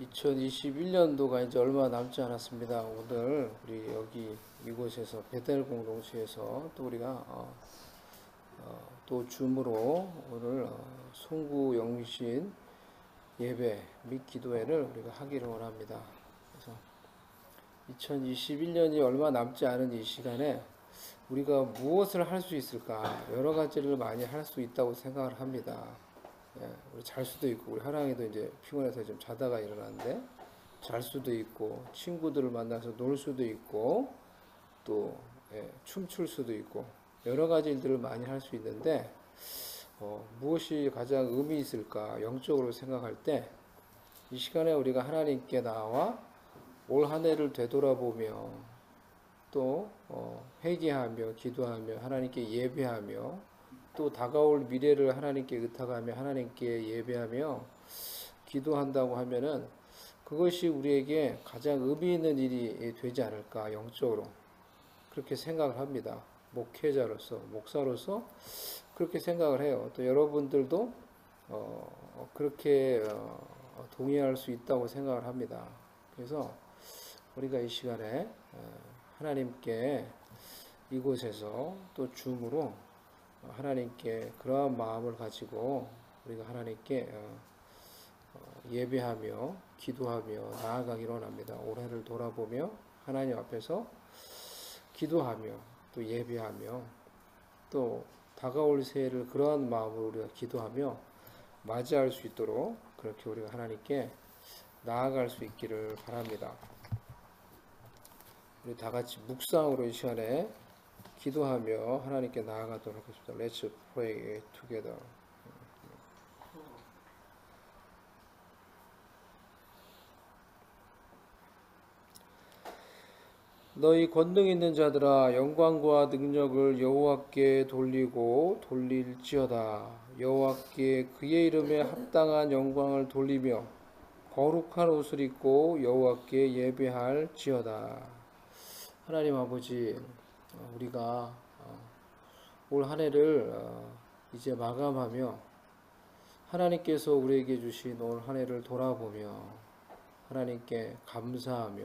2021년도가 이제 얼마 남지 않았습니다. 오늘 우리 여기 이곳에서 베델 공동체에서 또 우리가 또 줌으로 오늘 송구 영신 예배 및 기도회를 우리가 하기를 원합니다. 그래서 2021년이 얼마 남지 않은 이 시간에 우리가 무엇을 할 수 있을까? 여러 가지를 많이 할 수 있다고 생각을 합니다. 예, 우리 잘 수도 있고, 우리 하랑이도 이제 피곤해서 좀 자다가 일어났는데 잘 수도 있고, 친구들을 만나서 놀 수도 있고, 또 춤출 수도 있고, 여러 가지 일들을 많이 할 수 있는데 무엇이 가장 의미 있을까? 영적으로 생각할 때 이 시간에 우리가 하나님께 나와 올 한 해를 되돌아보며 또 회개하며 기도하며 하나님께 예배하며 또 다가올 미래를 하나님께 의탁하며 하나님께 예배하며 기도한다고 하면은 그것이 우리에게 가장 의미 있는 일이 되지 않을까, 영적으로 그렇게 생각을 합니다. 목회자로서, 목사로서 그렇게 생각을 해요. 또 여러분들도 그렇게 동의할 수 있다고 생각을 합니다. 그래서 우리가 이 시간에 하나님께 이곳에서 또 줌으로 하나님께 그러한 마음을 가지고 우리가 하나님께 예배하며 기도하며 나아가기를 원합니다. 올해를 돌아보며 하나님 앞에서 기도하며 또 예배하며 또 다가올 새해를 그러한 마음으로 우리가 기도하며 맞이할 수 있도록 그렇게 우리가 하나님께 나아갈 수 있기를 바랍니다. 우리 다 같이 묵상으로 이 시간에 기도하며 하나님께 나아가도록 하겠습니다. Let's pray together. 너희 권능 있는 자들아, 영광과 능력을 여호와께 돌리고 돌릴지어다. 여호와께 그의 이름에 합당한 영광을 돌리며 거룩한 옷을 입고 여호와께 예배할지어다. 하나님 아버지, 우리가 올 한 해를 이제 마감하며 하나님께서 우리에게 주신 올 한 해를 돌아보며 하나님께 감사하며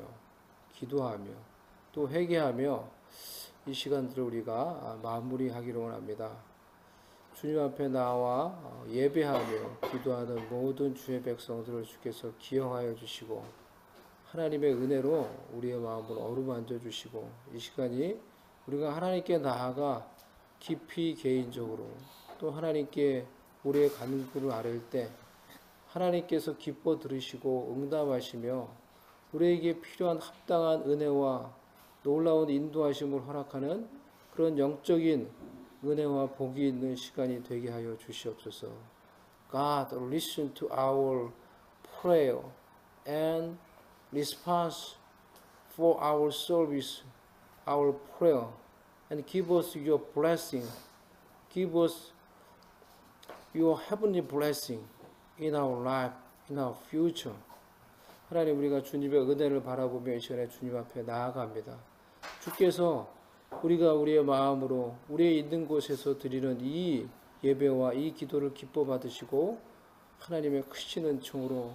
기도하며 또 회개하며 이 시간들을 우리가 마무리하기를 원합니다. 주님 앞에 나와 예배하며 기도하는 모든 주의 백성들을 주께서 기억하여 주시고 하나님의 은혜로 우리의 마음을 어루만져 주시고 이 시간이 우리가 하나님께 나아가 깊이 개인적으로 또 하나님께 우리의 간구를 아뢰을 때 하나님께서 기뻐 들으시고 응답하시며 우리에게 필요한 합당한 은혜와 놀라운 인도하심을 허락하는 그런 영적인 은혜와 복이 있는 시간이 되게 하여 주시옵소서. God, listen to our prayer and response for our service, our prayer, and give us your blessing. Give us your heavenly blessing in our life, in our future. 하나님, 우리가 주님의 은혜를 바라보며 이 시간에 주님 앞에 나아갑니다. 주께서 우리가 우리의 마음으로 우리의 있는 곳에서 드리는 이 예배와 이 기도를 기뻐 받으시고 하나님의 크신 은총으로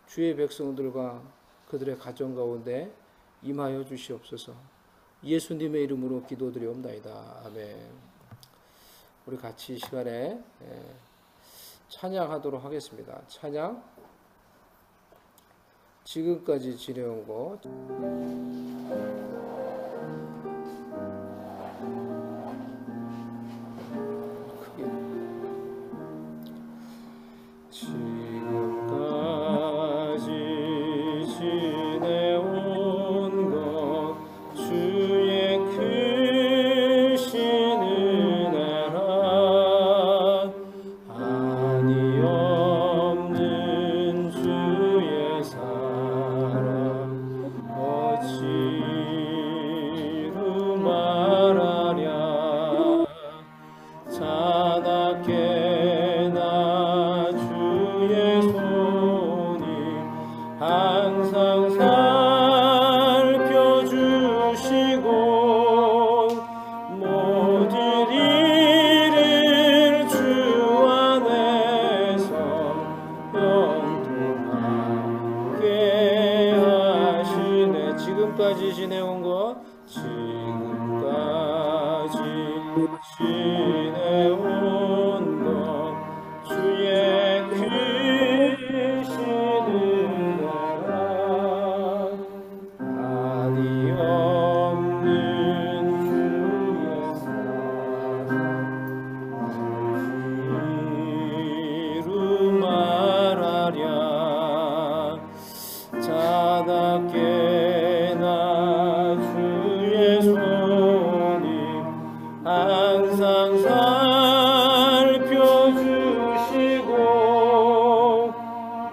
주의 백성들과 그들의 가정 가운데 임하여 주시옵소서. 예수님의 이름으로 기도드리옵나이다. 아멘. 우리 같이 이 시간에 찬양하도록 하겠습니다. 찬양. 지금까지 지내온 것. 영원하게 지금까지 지내온 것, 지금까지 지내온 것, 주의 크시는 나라, 한이 없는 주의 사랑, 이루 말하랴. 자나깨나 주의 손이 항상 살펴주시고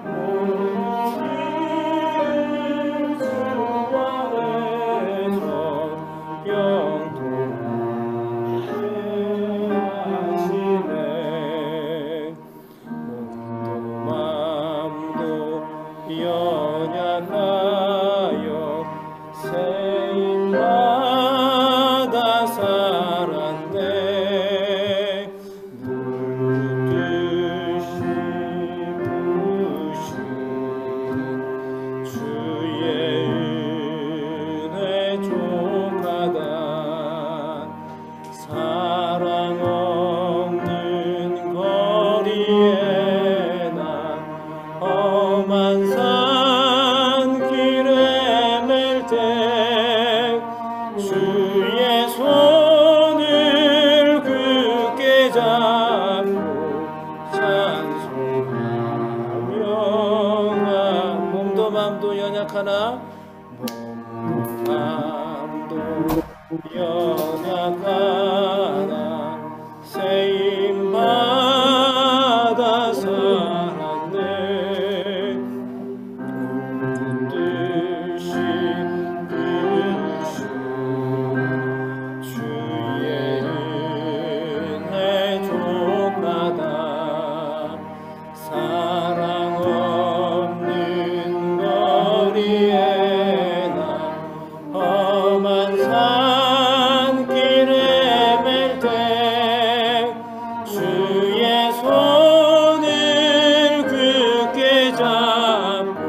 모든 주 안에서 영통하게 하시네. 몸도 맘도 연약하여 세임받아 살았네. 물붓듯이 부으신 주의 은혜 족하다. 사랑 없는 거리에 난 험한 산길에 맬 때 주의 손을 굳게 잡고 찬송하며 몸도 맘도 연약하나 몸도 맘도 연약하나 세임받아 살았네. 물붓듯이 부으신 주의 은혜 족하다. 사랑 없는 거리에 난 험한 산길에 맬 때 주의 손을 굳게 잡고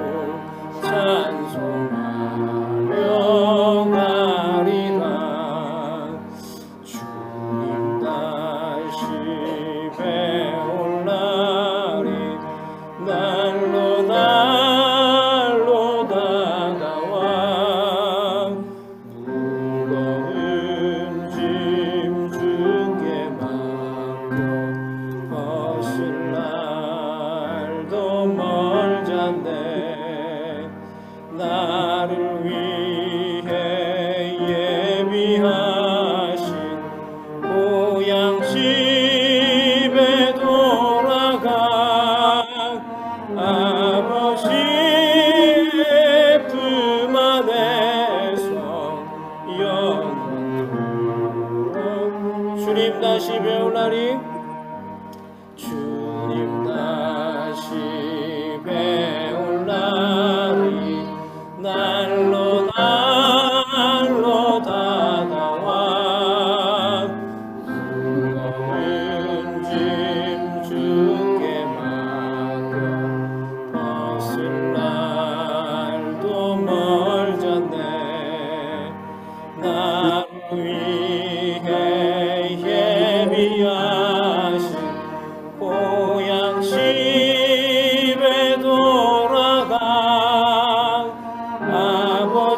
찬송하며 가리라. 주님 다시 배올 날이 날로 날로 다가와. 무거운 짐 주께 맡겨 벗을 날도 멀잖네. 나를 위해 예비하신 고향 집에 돌아가 아버지의 품 안에서 영원토록 주님 다시 배울 날이 주님 다시 배울 날이 날로 날로 다가와. 무거운 짐 주께 맡겨 벗을 날도 멀잖네. 나를 위해 예비하신 고향 집에 돌아가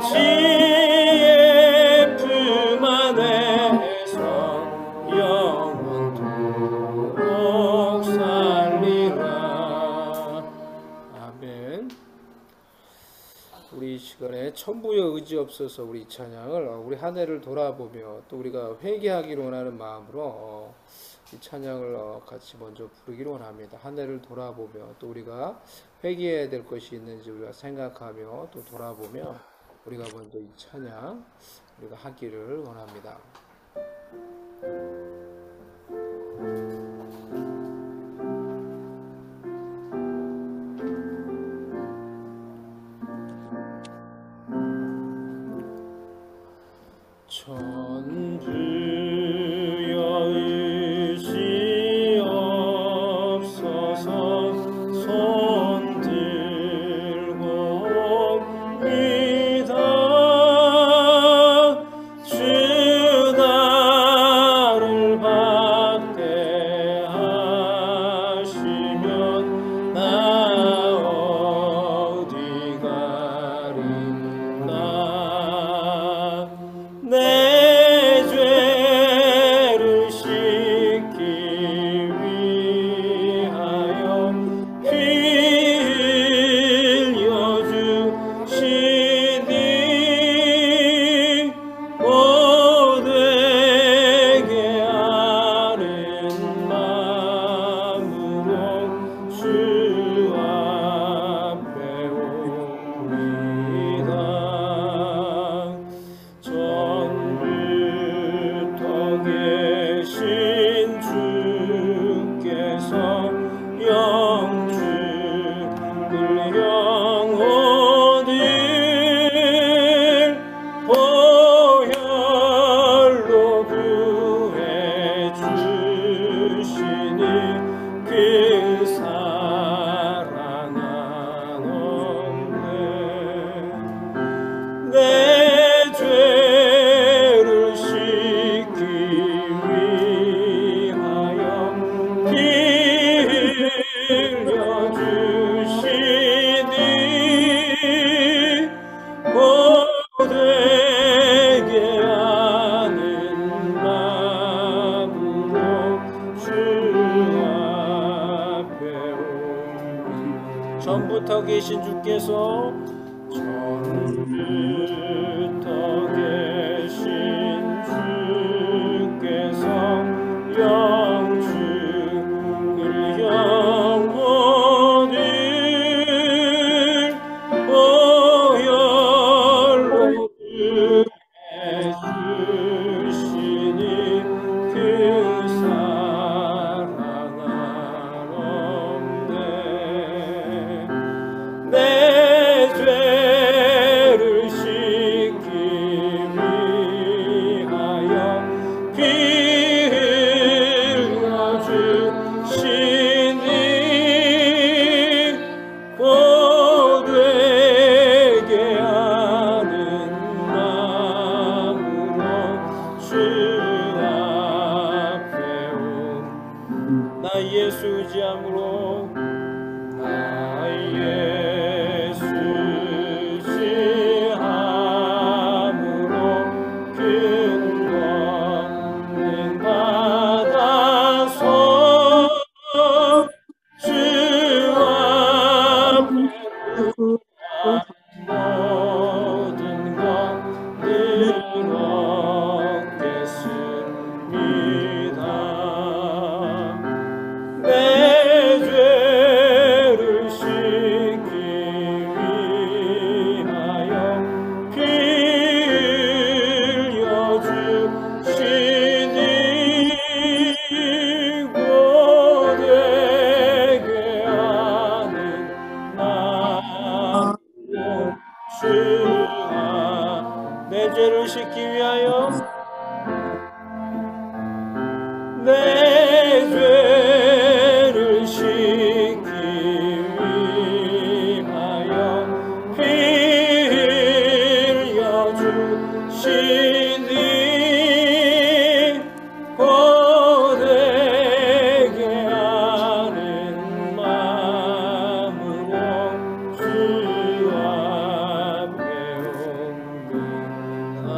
아버지의 품 안에서 영원토록 살리라. 아멘. 우리 이 시간에 천부의 의지 없어서 우리 이 찬양을 우리 한 해를 돌아보며 또 우리가 회개하기를 원하는 마음으로 이 찬양을 같이 먼저 부르기를 원합니다. 한 해를 돌아보며 또 우리가 회개해야 될 것이 있는지 우리가 생각하며 또 돌아보며 우리가 먼저 이 찬양 우리가 하기를 원합니다. 천주여 의지 없어서 손 들고 믿어 살아계신 주께서 처음부터 계신 주께서 영주를 영원히 보혈로 해주시니 그 사랑 한없네. 내 죄를 씻기 위하여 피 흘려주시니 고되게 하는 마음으로 주 앞에 온 나 예수 의지함으로 나 예수 의지함으로 근원을 받아서 주 앞에 모든 것들 얻겠습니다. 내 죄를 씻기 위하여 피 흘려주시니 고되게 하는 마음으로 주아 내 죄를 씻기 위하여 내 죄를 씻기 위하여 피 흘려주시니 고되게 하는 마음으로 주 앞에 옵니다.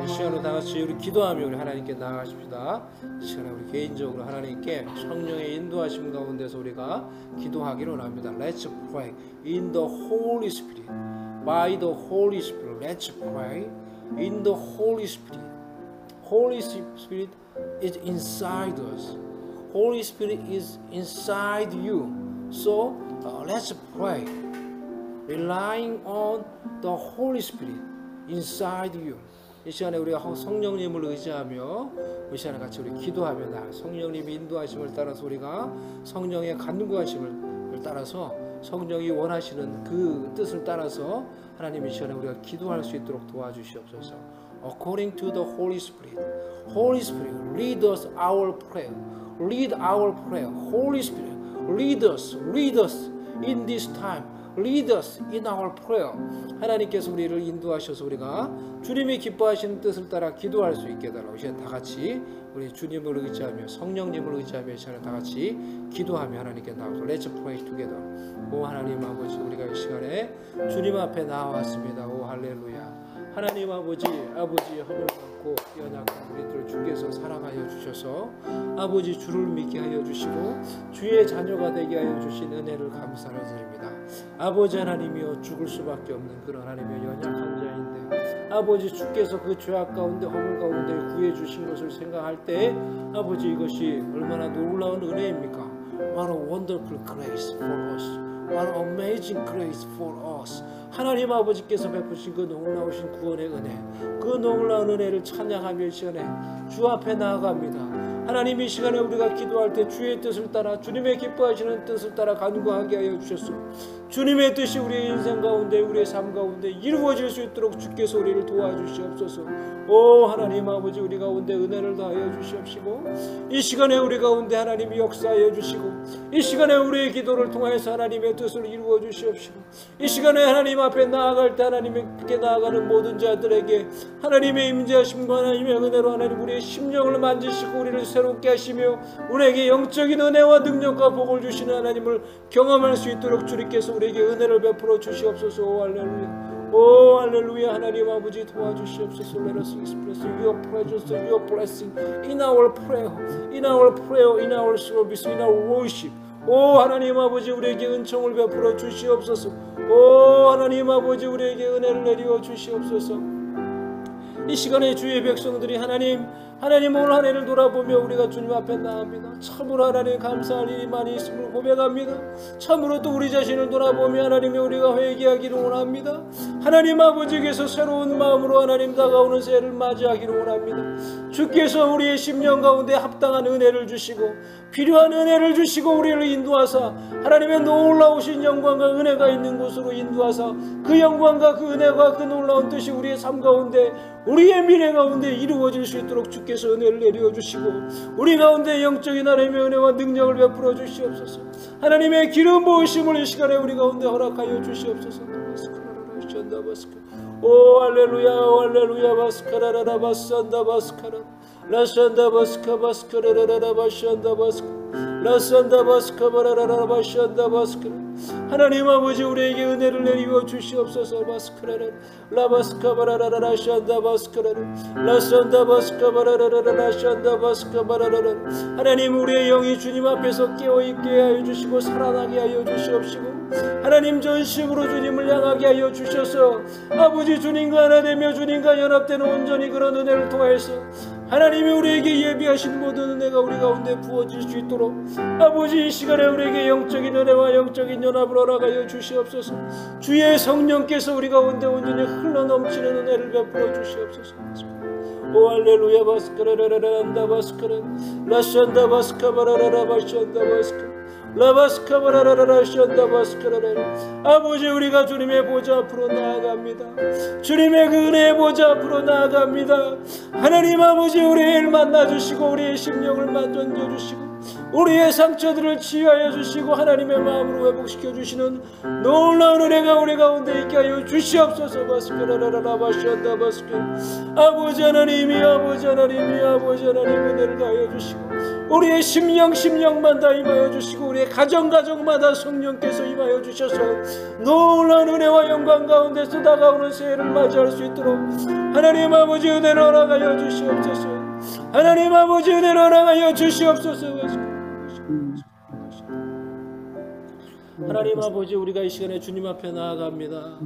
이 시간으로 다 같이 우리 기도하며 우리 하나님께 나아가십시다. 이 시간에 우리 개인적으로 하나님께 성령의 인도하심 가운데서 우리가 기도하기로 합니다. Let's pray in the Holy Spirit. By the Holy Spirit. Let's pray in the Holy Spirit. Holy Spirit is inside us. Holy Spirit is inside you. So let's pray, relying on the Holy Spirit inside you. 이 시간에 우리가 성령님을 의지하며 이 시간에 같이 우리 기도하며 나 성령님이 인도하심을 따라서 우리가 성령의 간구하심을 따라서 성령이 원하시는 그 뜻을 따라서 하나님 이 시간에 우리가 기도할 수 있도록 도와주시옵소서. According to the Holy Spirit, Holy Spirit, lead us our prayer. Lead our prayer. Holy Spirit, lead us in this time. Lead us in our prayer. 하나님께서 우리를 인도하셔서 우리가 주님이 기뻐하시는 뜻을 따라 기도할 수 있게 해달라고. 이제 다 같이 우리 주님을 의지하며 성령님을 의지하며 이 시간에 다 같이 기도하며 하나님께 나와서 Let's pray together. 오 하나님 아버지, 우리가 이 시간에 주님 앞에 나왔습니다. 오 할렐루야. 하나님 아버지의 허물 받고 연약한 우리들을 주께서 사랑하여 주셔서 아버지 주를 믿게 하여 주시고 주의 자녀가 되게 하여 주신 은혜를 감사를 드립니다. 아버지 하나님이여, 죽을 수밖에 없는 그런 하나님의 연약한 자인데 아버지 주께서 그 죄악 가운데 허물 가운데 구해 주신 것을 생각할 때 아버지 이것이 얼마나 놀라운 은혜입니까? What a wonderful grace for us. What an amazing grace for us. 하나님 아버지께서 베푸신 그 놀라우신 구원의 은혜, 그 놀라운 은혜를 찬양하며 이 시간에 주 앞에 나아갑니다. 하나님 이 시간에 우리가 기도할 때 주의 뜻을 따라 주님의 기뻐하시는 뜻을 따라 간구하게 하여 주셨소. 주님의 뜻이 우리의 인생 가운데 우리의 삶 가운데 이루어질 수 있도록 주께서 우리를 도와주시옵소서. 오 하나님 아버지, 우리 가운데 은혜를 더하여 주시옵시고 이 시간에 우리 가운데 하나님이 역사하여 주시고 이 시간에 우리의 기도를 통해서 하나님의 뜻을 이루어 주시옵시고 이 시간에 하나님 앞에 나아갈 때 하나님께 나아가는 모든 자들에게 하나님의 임재하심과 하나님의 은혜로 하나님 우리의 심령을 만지시고 우리를 새롭게 하시며 우리에게 영적인 은혜와 능력과 복을 주시는 하나님을 경험할 수 있도록 주님께서 우리에게 은혜를 베풀어 주시옵소서. 오 할렐루야. 오 할렐루야. 하나님 아버지 도와주시옵소서. Let us express your presence, your blessing in our prayer, in our prayer, in our service, in our worship. 오 하나님 아버지, 우리에게 은총을 베풀어 주시옵소서. 오 하나님 아버지 우리에게 은혜를 내려 주시옵소서. 이 시간에 주의 백성들이 하나님 오늘 한 해를 돌아보며 우리가 주님 앞에 나갑니다. 참으로 하나님 감사할 일이 많이 있음을 고백합니다. 참으로 또 우리 자신을 돌아보며 하나님의 우리가 회개하기를 원합니다. 하나님 아버지께서 새로운 마음으로 하나님 다가오는 새해를 맞이하기를 원합니다. 주께서 우리의 심령 가운데 합당한 은혜를 주시고 필요한 은혜를 주시고 우리를 인도하사 하나님의 놀라우신 영광과 은혜가 있는 곳으로 인도하사 그 영광과 그 은혜와 그 놀라운 뜻이 우리의 삶 가운데 우리의 미래 가운데 이루어질 수 있도록 주께서 은혜를 내려 주시고 우리 가운데 영적인 하나님의 은혜와 능력을 베풀어 주시옵소서. 하나님의 기름 부으심을 이 시간에 우리 가운데 허락하여 주시옵소서. 오 할렐루야 할렐루야 바스카라라라 바산다 바스카라 라산다 바스카 바스카라라라 바산다 바스카 라산다 바스카 바라라라 바산다 바스카. 하나님 아버지 우리에게 은혜를 내리워 주시옵소서. 바스카라라 라바스카 바라라라 샨다 바스카라라 라산다 바스카 바라라라 라산다 바스카 바라라라. 하나님 우리의 영이 주님 앞에서 깨어있게 하여 주시고 살아나게 하여 주시옵시고 하나님 전심으로 주님을 향하게 하여 주셔서 아버지 주님과 하나 되며 주님과 연합되는 온전히 그런 은혜를 통하여서 하나님이 우리에게 예비하신 모든 은혜가 우리 가운데 부어질 수 있도록 아버지 이 시간에 우리에게 영적인 은혜와 영적인 연합을 허락하여 주시옵소서. 주의 성령께서 우리 가운데 온전히 흘러넘치는 은혜를 베풀어 주시옵소서. 오 할렐루야 바스카라라란다 바스카라 라샨다 바스카바라라라 바샨다 바스카 라바스카바라라라 샨다 바스카라라. 아버지 우리가 주님의 보좌 앞으로 나아갑니다. 주님의 그 은혜의 보좌 앞으로 나아갑니다. 하나님 아버지 우리를 만나주시고 우리의 심령을 만져주시고 우리의 상처들을 치유하여 주시고 하나님의 마음으로 회복시켜 주시는 놀라운 은혜가 우리 가운데 있게 하여 주시옵소서. 바스카라라라 바샨다 바스카. 아버지 하나님이 아버지 하나님이 아버지 하나님 은혜를 가하여 주시고 우리의 심령만 다 임하여 주시고 우리의 가정마다 성령께서 임하여 주셔서 놀라운 은혜와 영광 가운데 쏟아가오는 새해를 맞이할 수 있도록 하나님 아버지 은혜를 허락하여 주시옵소서. 하나님 아버지 은혜를 허락하여 주시옵소서. 하나님 아버지 우리가 이 시간에 주님 앞에 나아갑니다.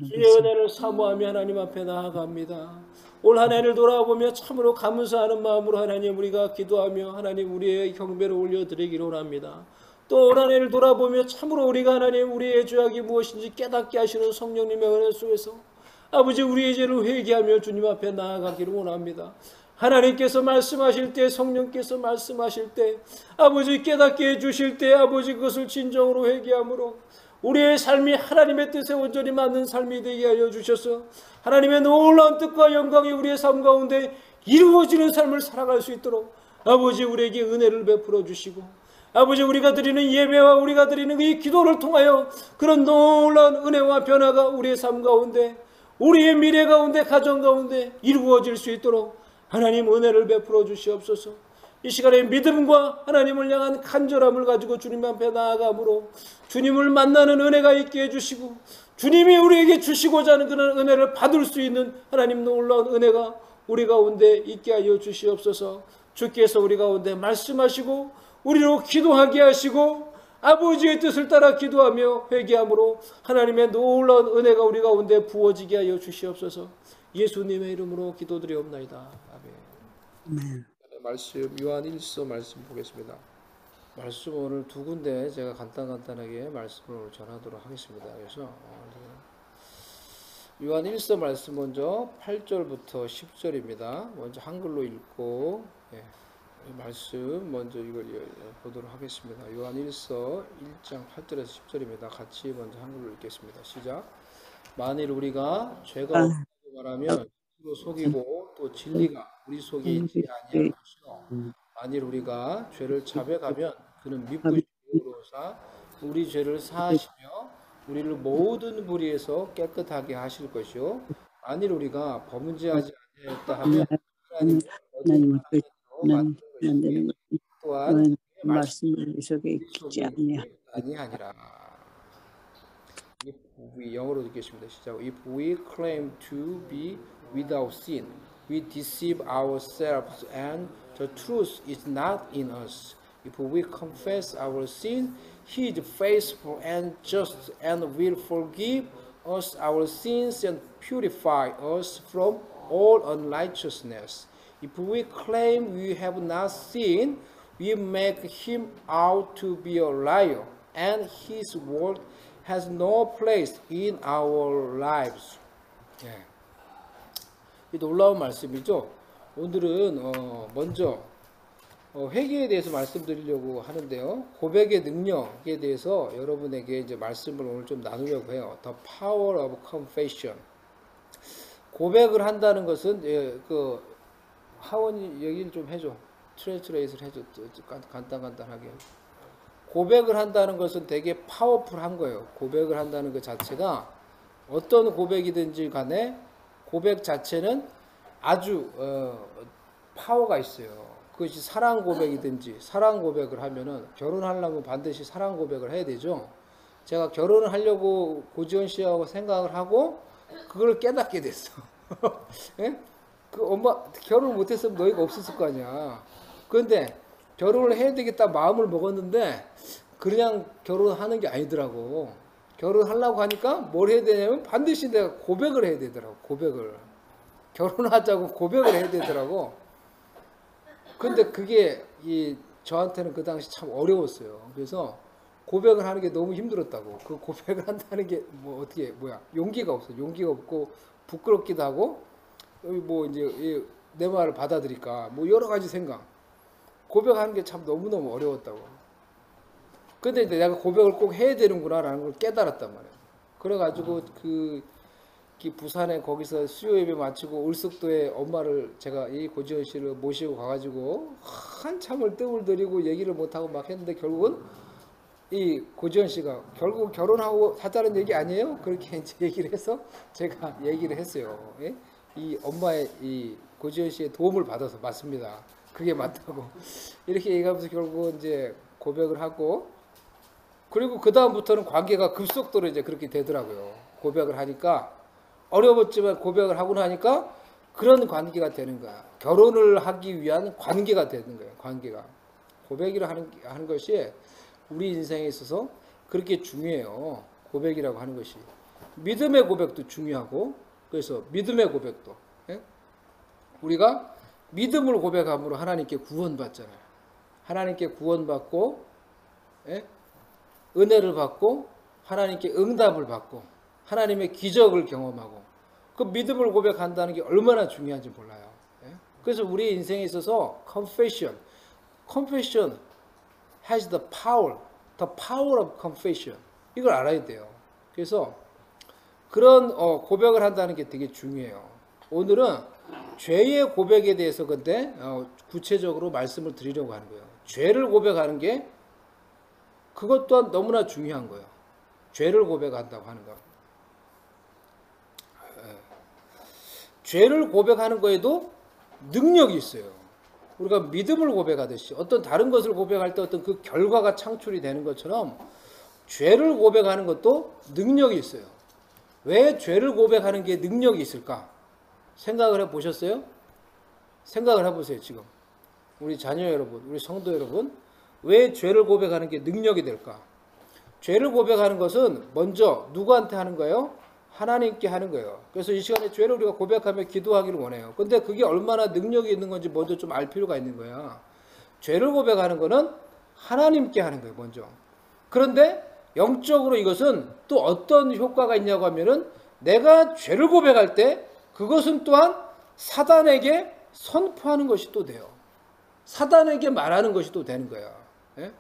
주의 은혜를 사모하며 하나님 앞에 나아갑니다. 올 한 해를 돌아보며 참으로 감사하는 마음으로 하나님 우리가 기도하며 하나님 우리의 경배를 올려드리기를 원합니다. 또 올 한 해를 돌아보며 참으로 우리가 하나님 우리의 죄악이 무엇인지 깨닫게 하시는 성령님의 은혜 속에서 아버지 우리의 죄를 회개하며 주님 앞에 나아가기를 원합니다. 하나님께서 말씀하실 때 성령께서 말씀하실 때 아버지 깨닫게 해주실 때 아버지 그것을 진정으로 회개함으로 우리의 삶이 하나님의 뜻에 온전히 맞는 삶이 되게 하여 주셔서 하나님의 놀라운 뜻과 영광이 우리의 삶 가운데 이루어지는 삶을 살아갈 수 있도록 아버지 우리에게 은혜를 베풀어 주시고 아버지 우리가 드리는 예배와 우리가 드리는 이 기도를 통하여 그런 놀라운 은혜와 변화가 우리의 삶 가운데 우리의 미래 가운데 가정 가운데 이루어질 수 있도록 하나님 은혜를 베풀어 주시옵소서. 이 시간에 믿음과 하나님을 향한 간절함을 가지고 주님 앞에 나아가므로 주님을 만나는 은혜가 있게 해주시고 주님이 우리에게 주시고자 하는 그런 은혜를 받을 수 있는 하나님 놀라운 은혜가 우리 가운데 있게 하여 주시옵소서. 주께서 우리 가운데 말씀하시고 우리로 기도하게 하시고 아버지의 뜻을 따라 기도하며 회개함으로 하나님의 놀라운 은혜가 우리 가운데 부어지게 하여 주시옵소서. 예수님의 이름으로 기도드리옵나이다. 아멘. 말씀 요한 1서 말씀 보겠습니다. 말씀 오늘 두 군데 제가 간단하게 말씀을 오늘 전하도록 하겠습니다. 그래서 요한 1서 말씀 먼저 8절부터 10절입니다. 먼저 한글로 읽고 말씀 먼저 이걸 보도록 하겠습니다. 요한 1서 1장 8절에서 10절입니다. 같이 먼저 한글로 읽겠습니다. 시작. 만일 우리가 죄가 없다고 말하면 스스로 속이고 또 진리가 우리 속에 있지 아니할 것이요 만일 우리가 죄를 자백하면 그는 믿고 주로사 우리 죄를 사하시며 우리를 모든 불의에서 깨끗하게 하실 것이요 만일 우리가 범죄하지 아니하였다 하면 하나님을 만드는 것이요 또한 말씀을 우리 속에 있지 아니하니라. 영어로 듣겠습니다. 시작. If we claim to be without sin, we deceive ourselves and the truth is not in us. If we confess our sin, He is faithful and just and will forgive us our sins and purify us from all unrighteousness. If we claim we have not sinned, we make Him out to be a liar, and His word has no place in our lives. 예. 이 놀라운 말씀이죠. 오늘은 먼저 회개에 대해서 말씀드리려고 하는데요. 고백의 능력에 대해서 여러분에게 이제 말씀을 오늘 좀 나누려고 해요. The power of confession. 고백을 한다는 것은 그 하원이 얘기를 좀 해줘. 트랜스레이트를 해줘. 간단하게. 고백을 한다는 것은 되게 파워풀한 거예요. 고백을 한다는 것 자체가 어떤 고백이든지 간에 고백 자체는 아주 파워가 있어요. 그것이 사랑 고백이든지 사랑 고백을 하면은 결혼하려면 반드시 사랑 고백을 해야 되죠. 제가 결혼을 하려고 고지원 씨하고 생각을 하고 그걸 깨닫게 됐어. 예? 그 엄마 결혼을 못했으면 너희가 없었을 거 아니야. 그런데 결혼을 해야 되겠다 마음을 먹었는데 그냥 결혼하는 게 아니더라고. 결혼하려고 하니까 뭘 해야 되냐면 반드시 내가 고백을 해야 되더라고. 고백을. 결혼하자고 고백을 해야 되더라고. 근데 그게 저한테는 그 당시 참 어려웠어요. 그래서 고백을 하는 게 너무 힘들었다고. 그 고백을 한다는 게 용기가 없어. 용기가 없고 부끄럽기도 하고 이제 내 말을 받아들일까 여러 가지 생각. 고백하는 게 참 너무너무 어려웠다고. 근데 이제 내가 고백을 꼭 해야 되는구나라는 걸 깨달았단 말이에요. 그래가지고 부산에 거기서 수요 예배 마치고 울석도에 엄마를 제가 이 고지원 씨를 모시고 가가지고 한참을 뜸을 들이고 얘기를 못하고 막 했는데 결국은 이 고지원 씨가 결국 결혼하고 하자는 얘기 아니에요? 그렇게 이제 얘기를 해서 제가 얘기를 했어요. 예? 이 엄마의 이 고지원 씨의 도움을 받아서 맞습니다. 그게 맞다고. 이렇게 얘기하면서 결국은 이제 고백을 하고 그리고 그 다음부터는 관계가 급속도로 이제 그렇게 되더라고요. 고백을 하니까 어려웠지만 고백을 하고 나니까 그런 관계가 되는 거야. 결혼을 하기 위한 관계가 되는 거예요. 관계가. 고백이라 하는 것이 우리 인생에 있어서 그렇게 중요해요. 고백이라고 하는 것이. 믿음의 고백도 중요하고 그래서 믿음의 고백도. 예? 우리가 믿음을 고백함으로 하나님께 구원받잖아요. 하나님께 구원받고 예? 은혜를 받고 하나님께 응답을 받고 하나님의 기적을 경험하고 그 믿음을 고백한다는 게 얼마나 중요한지 몰라요. 예? 그래서 우리 인생에 있어서 confession has the power of confession. 이걸 알아야 돼요. 그래서 그런 고백을 한다는 게 되게 중요해요. 오늘은 죄의 고백에 대해서 근데 구체적으로 말씀을 드리려고 하는 거예요. 죄를 고백하는 게 그것 또한 너무나 중요한 거예요. 죄를 고백한다고 하는 거. 죄를 고백하는 거에도 능력이 있어요. 우리가 믿음을 고백하듯이 어떤 다른 것을 고백할 때 어떤 그 결과가 창출이 되는 것처럼 죄를 고백하는 것도 능력이 있어요. 왜 죄를 고백하는 게 능력이 있을까? 생각을 해보셨어요? 생각을 해보세요. 지금 우리 자녀 여러분, 우리 성도 여러분, 왜 죄를 고백하는 게 능력이 될까? 죄를 고백하는 것은 먼저 누구한테 하는 거예요? 하나님께 하는 거예요. 그래서 이 시간에 죄를 우리가 고백하며 기도하기를 원해요. 근데 그게 얼마나 능력이 있는 건지 먼저 좀 알 필요가 있는 거야. 죄를 고백하는 거는 하나님께 하는 거예요. 먼저. 그런데 영적으로 이것은 또 어떤 효과가 있냐고 하면은 내가 죄를 고백할 때 그것은 또한 사단에게 선포하는 것이 또 돼요. 사단에게 말하는 것이 또 되는 거야. 예?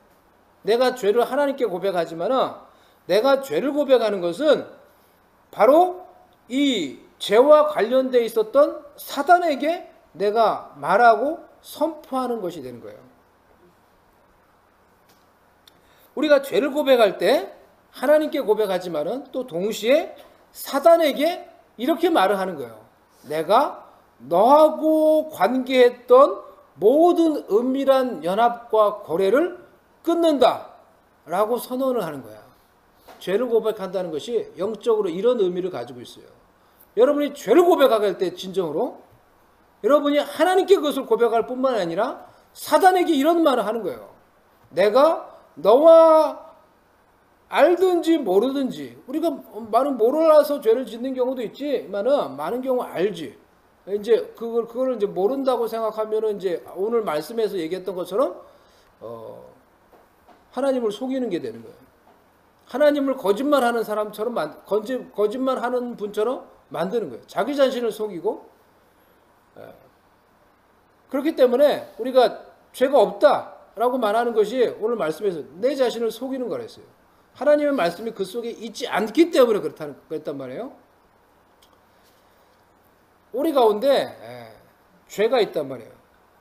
내가 죄를 하나님께 고백하지만은 내가 죄를 고백하는 것은 바로 이 죄와 관련되어 있었던 사단에게 내가 말하고 선포하는 것이 되는 거예요. 우리가 죄를 고백할 때 하나님께 고백하지만은 또 동시에 사단에게 이렇게 말을 하는 거예요. 내가 너하고 관계했던 모든 은밀한 연합과 거래를 끊는다 라고 선언을 하는 거야. 죄를 고백한다는 것이 영적으로 이런 의미를 가지고 있어요. 여러분이 죄를 고백할 때 진정으로 여러분이 하나님께 그것을 고백할 뿐만 아니라 사단에게 이런 말을 하는 거예요. 내가 너와 알든지 모르든지, 우리가 많은 몰라서 죄를 짓는 경우도 있지만은 많은 경우 알지. 이제 그걸 이제 모른다고 생각하면은 이제 오늘 말씀에서 얘기했던 것처럼 하나님을 속이는 게 되는 거예요. 하나님을 거짓말하는 사람처럼 거짓말하는 분처럼 만드는 거예요. 자기 자신을 속이고. 그렇기 때문에 우리가 죄가 없다라고 말하는 것이 오늘 말씀에서 내 자신을 속이는 거랬어요. 하나님의 말씀이 그 속에 있지 않기 때문에 그랬단 말이에요. 우리 가운데 죄가 있단 말이에요.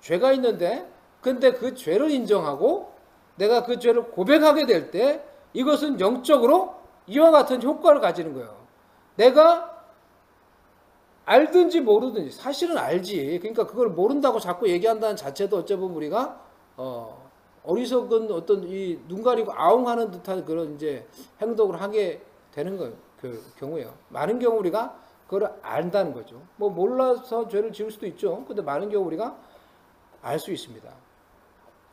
죄가 있는데 근데 그 죄를 인정하고 내가 그 죄를 고백하게 될 때 이것은 영적으로 이와 같은 효과를 가지는 거예요. 내가 알든지 모르든지, 사실은 알지. 그러니까 그걸 모른다고 자꾸 얘기한다는 자체도 어째 보면 우리가 어리석은 어떤 이 눈 가리고 아웅하는 듯한 그런 이제 행동을 하게 되는 거예요. 그 경우에요. 많은 경우 우리가 그걸 안다는 거죠. 뭐 몰라서 죄를 지을 수도 있죠. 근데 많은 경우 우리가 알 수 있습니다.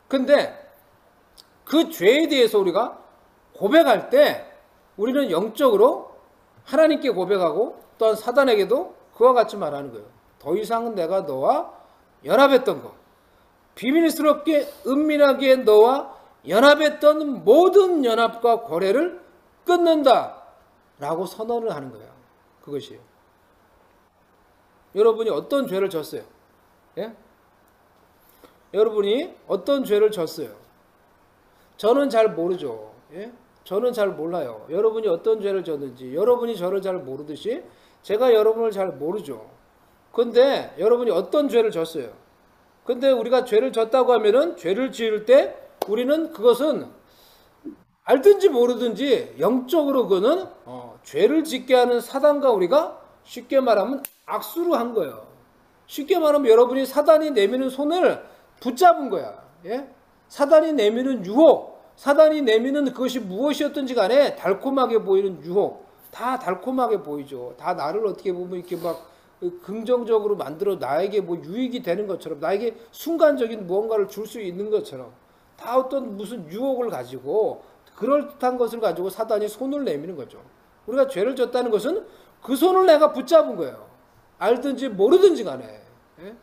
근데 그 죄에 대해서 우리가 고백할 때 우리는 영적으로 하나님께 고백하고 또한 사단에게도 그와 같이 말하는 거예요. 더 이상은 내가 너와 연합했던 것, 비밀스럽게 은밀하게 너와 연합했던 모든 연합과 거래를 끊는다 라고 선언을 하는 거예요. 그것이에요. 여러분이 어떤 죄를 졌어요? 예? 여러분이 어떤 죄를 졌어요? 저는 잘 모르죠. 예? 저는 잘 몰라요. 여러분이 어떤 죄를 졌는지, 여러분이 저를 잘 모르듯이 제가 여러분을 잘 모르죠. 근데 여러분이 어떤 죄를 졌어요? 근데 우리가 죄를 졌다고 하면은 죄를 지을 때 우리는 그것은 알든지 모르든지 영적으로 그거는 죄를 짓게 하는 사단과 우리가 쉽게 말하면 악수를 한 거예요. 쉽게 말하면 여러분이 사단이 내미는 손을 붙잡은 거야. 예? 사단이 내미는 유혹, 사단이 내미는 그것이 무엇이었든지 간에 달콤하게 보이는 유혹, 다 달콤하게 보이죠. 다 나를 어떻게 보면 이렇게 막 긍정적으로 만들어 나에게 뭐 유익이 되는 것처럼, 나에게 순간적인 무언가를 줄 수 있는 것처럼, 다 어떤 무슨 유혹을 가지고 그럴듯한 것을 가지고 사단이 손을 내미는 거죠. 우리가 죄를 졌다는 것은 그 손을 내가 붙잡은 거예요. 알든지 모르든지 간에. 예?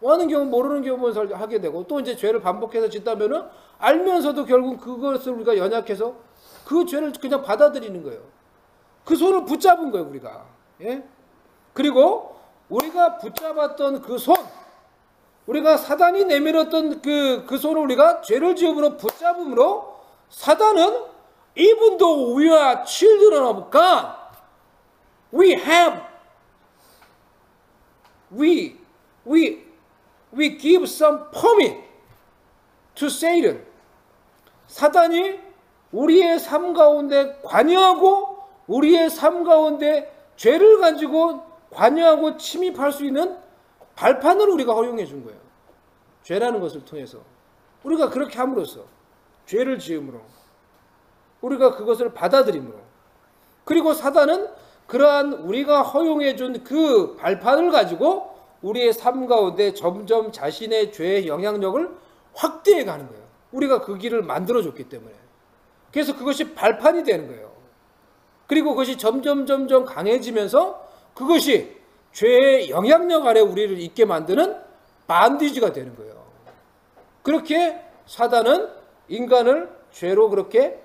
많은 경우 모르는 경우만 하게 되고, 또 이제 죄를 반복해서 짓다면은 알면서도 결국 그것을 우리가 연약해서 그 죄를 그냥 받아들이는 거예요. 그 손을 붙잡은 거예요, 우리가. 예? 그리고 우리가 붙잡았던 그 손, 우리가 사단이 내밀었던 그 손을 우리가 죄를 지음으로 붙잡음으로 사단은 even though we are children of God, we give some permit to Satan. 사단이 우리의 삶 가운데 관여하고 우리의 삶 가운데 죄를 가지고 관여하고 침입할 수 있는 발판을 우리가 허용해 준 거예요. 죄라는 것을 통해서 우리가 그렇게 함으로써 죄를 지음으로 우리가 그것을 받아들임으로, 그리고 사단은 그러한 우리가 허용해 준 그 발판을 가지고 우리의 삶 가운데 점점 자신의 죄의 영향력을 확대해 가는 거예요. 우리가 그 길을 만들어 줬기 때문에. 그래서 그것이 발판이 되는 거예요. 그리고 그것이 점점 강해지면서 그것이 죄의 영향력 아래 우리를 있게 만드는 반디지가 되는 거예요. 그렇게 사단은 인간을 죄로 그렇게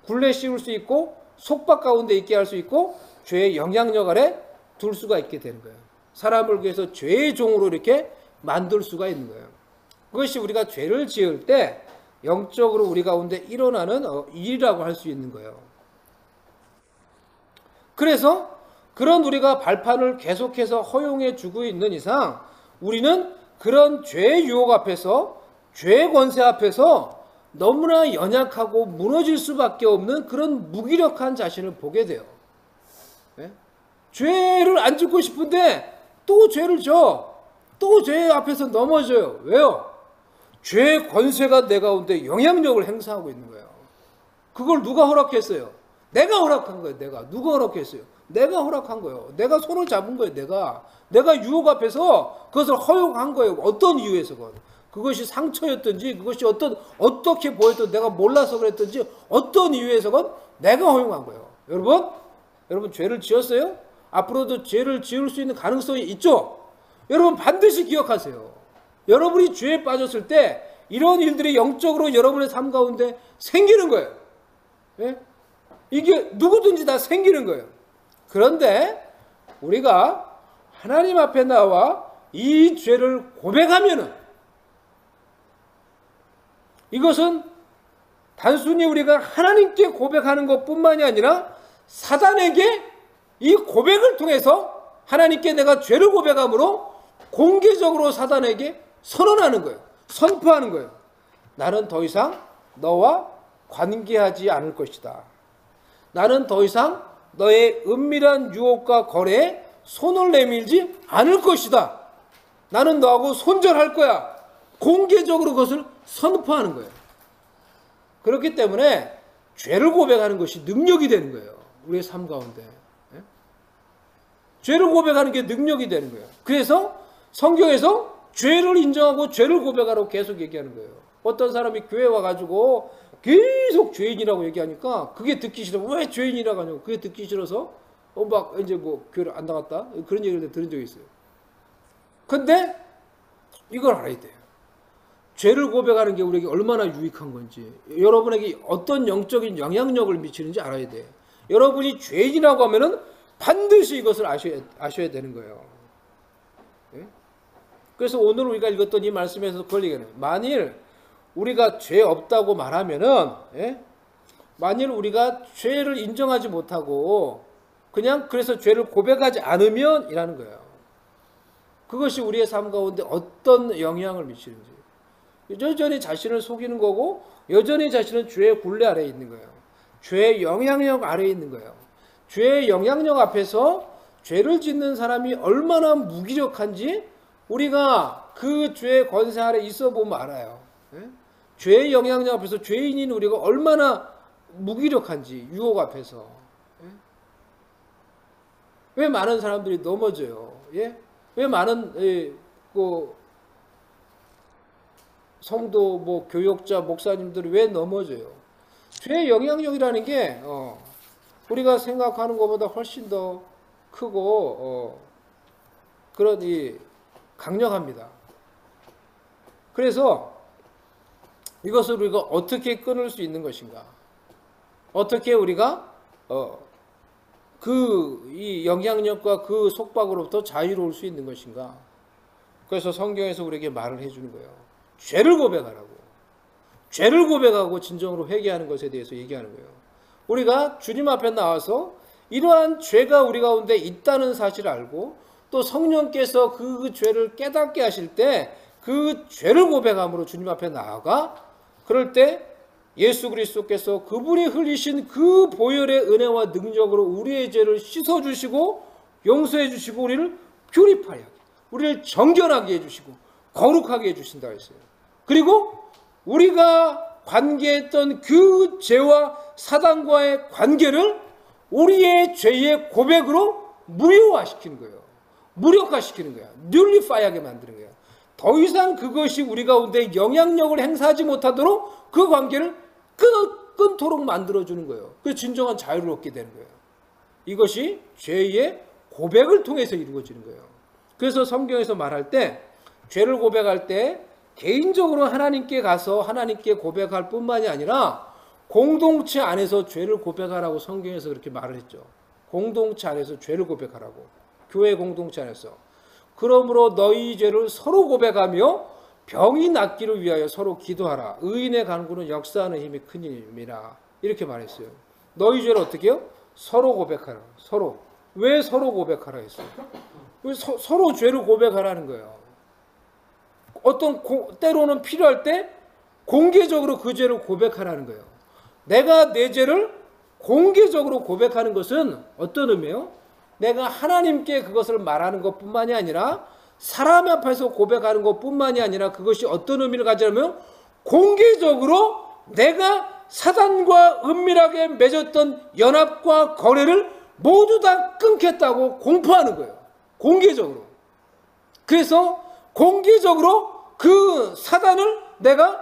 굴레 씌울 수 있고 속박 가운데 있게 할 수 있고 죄의 영향력 아래 둘 수가 있게 되는 거예요. 사람을 위해서 죄의 종으로 이렇게 만들 수가 있는 거예요. 그것이 우리가 죄를 지을 때 영적으로 우리 가운데 일어나는 일이라고 할 수 있는 거예요. 그래서 그런 우리가 발판을 계속해서 허용해 주고 있는 이상 우리는 그런 죄의 유혹 앞에서, 죄의 권세 앞에서 너무나 연약하고 무너질 수밖에 없는 그런 무기력한 자신을 보게 돼요. 네? 죄를 안 짓고 싶은데 또 죄를 져. 또 죄 앞에서 넘어져요. 왜요? 죄의 권세가 내 가운데 영향력을 행사하고 있는 거예요. 그걸 누가 허락했어요? 내가 허락한 거예요. 누가 허락했어요? 내가 허락한 거예요. 내가 손을 잡은 거예요. 내가 유혹 앞에서 그것을 허용한 거예요. 어떤 이유에서건. 그것이 상처였든지 그것이 어떻게 보였든 내가 몰라서 그랬든지 어떤 이유에서건 내가 허용한 거예요. 여러분 죄를 지었어요? 앞으로도 죄를 지을 수 있는 가능성이 있죠? 여러분 반드시 기억하세요. 여러분이 죄에 빠졌을 때 이런 일들이 영적으로 여러분의 삶 가운데 생기는 거예요. 예? 이게 누구든지 다 생기는 거예요. 그런데 우리가 하나님 앞에 나와 이 죄를 고백하면은 이것은 단순히 우리가 하나님께 고백하는 것뿐만이 아니라 사단에게 이 고백을 통해서 하나님께 내가 죄를 고백함으로 공개적으로 사단에게 선언하는 거예요. 선포하는 거예요. 나는 더 이상 너와 관계하지 않을 것이다. 나는 더 이상 너의 은밀한 유혹과 거래에 손을 내밀지 않을 것이다. 나는 너하고 손절할 거야. 공개적으로 그것을 선포하는 거예요. 그렇기 때문에 죄를 고백하는 것이 능력이 되는 거예요. 우리의 삶 가운데. 예? 죄를 고백하는 게 능력이 되는 거예요. 그래서 성경에서 죄를 인정하고 죄를 고백하라고 계속 얘기하는 거예요. 어떤 사람이 교회 와가지고 계속 죄인이라고 얘기하니까 그게 듣기 싫어. 왜 죄인이라고 하냐고. 그게 듣기 싫어서 막 이제 뭐 교회를 안 나갔다. 그런 얘기를 들은 적이 있어요. 근데 이걸 알아야 돼요. 죄를 고백하는 게 우리에게 얼마나 유익한 건지, 여러분에게 어떤 영적인 영향력을 미치는지 알아야 돼요. 여러분이 죄인이라고 하면은 반드시 이것을 아셔야 되는 거예요. 예? 그래서 오늘 우리가 읽었던 이 말씀에서 그걸 얘기하는 거예요. 만일 우리가 죄 없다고 말하면은, 예? 만일 우리가 죄를 인정하지 못하고 그냥 그래서 죄를 고백하지 않으면 이라는 거예요. 그것이 우리의 삶 가운데 어떤 영향을 미치는지. 여전히 자신을 속이는 거고 여전히 자신은 죄의 굴레 아래에 있는 거예요. 죄의 영향력 아래에 있는 거예요. 죄의 영향력 앞에서 죄를 짓는 사람이 얼마나 무기력한지 우리가 그 죄의 권세 아래 있어 보면 알아요. 예? 죄의 영향력 앞에서 죄인인 우리가 얼마나 무기력한지 유혹 앞에서. 예? 왜 많은 사람들이 넘어져요? 예? 왜 많은 성도, 교역자, 목사님들이 왜 넘어져요? 죄의 영향력이라는 게 우리가 생각하는 것보다 훨씬 더 크고 그런 강력합니다. 그래서 이것을 우리가 어떻게 끊을 수 있는 것인가? 어떻게 우리가 이 영향력과 그 속박으로부터 자유로울 수 있는 것인가? 그래서 성경에서 우리에게 말을 해주는 거예요. 죄를 고백하라고. 죄를 고백하고 진정으로 회개하는 것에 대해서 얘기하는 거예요. 우리가 주님 앞에 나와서 이러한 죄가 우리 가운데 있다는 사실을 알고 또 성령께서 그 죄를 깨닫게 하실 때 그 죄를 고백함으로 주님 앞에 나아가 그럴 때 예수 그리스도께서 그분이 흘리신 그 보혈의 은혜와 능력으로 우리의 죄를 씻어주시고 용서해 주시고 우리를 퓨리파이하게, 우리를 정결하게 해주시고 거룩하게 해주신다 했어요. 그리고 우리가 관계했던 그 죄와 사단과의 관계를 우리의 죄의 고백으로 무효화시키는 거예요. 무력화시키는 거야. 뮬리파이하게 만드는 거야. 더 이상 그것이 우리 가운데 영향력을 행사하지 못하도록 그 관계를 끊도록 만들어주는 거예요. 그래서 진정한 자유를 얻게 되는 거예요. 이것이 죄의 고백을 통해서 이루어지는 거예요. 그래서 성경에서 말할 때 죄를 고백할 때 개인적으로 하나님께 가서 하나님께 고백할 뿐만이 아니라 공동체 안에서 죄를 고백하라고 성경에서 그렇게 말을 했죠. 공동체 안에서 죄를 고백하라고. 교회 공동체 안에서. 그러므로 너희 죄를 서로 고백하며 병이 낫기를 위하여 서로 기도하라. 의인의 간구는 역사하는 힘이 큰 힘이라. 이렇게 말했어요. 너희 죄를 어떻게 해요? 서로 고백하라. 서로. 왜 서로 고백하라 했어요? 서로 죄를 고백하라는 거예요. 때로는 필요할 때 공개적으로 그 죄를 고백하라는 거예요. 내가 내 죄를 공개적으로 고백하는 것은 어떤 의미예요? 내가 하나님께 그것을 말하는 것뿐만이 아니라 사람 앞에서 고백하는 것뿐만이 아니라 그것이 어떤 의미를 가지려면 공개적으로 내가 사단과 은밀하게 맺었던 연합과 거래를 모두 다 끊겠다고 공포하는 거예요. 공개적으로. 그래서 공개적으로 그 사단을 내가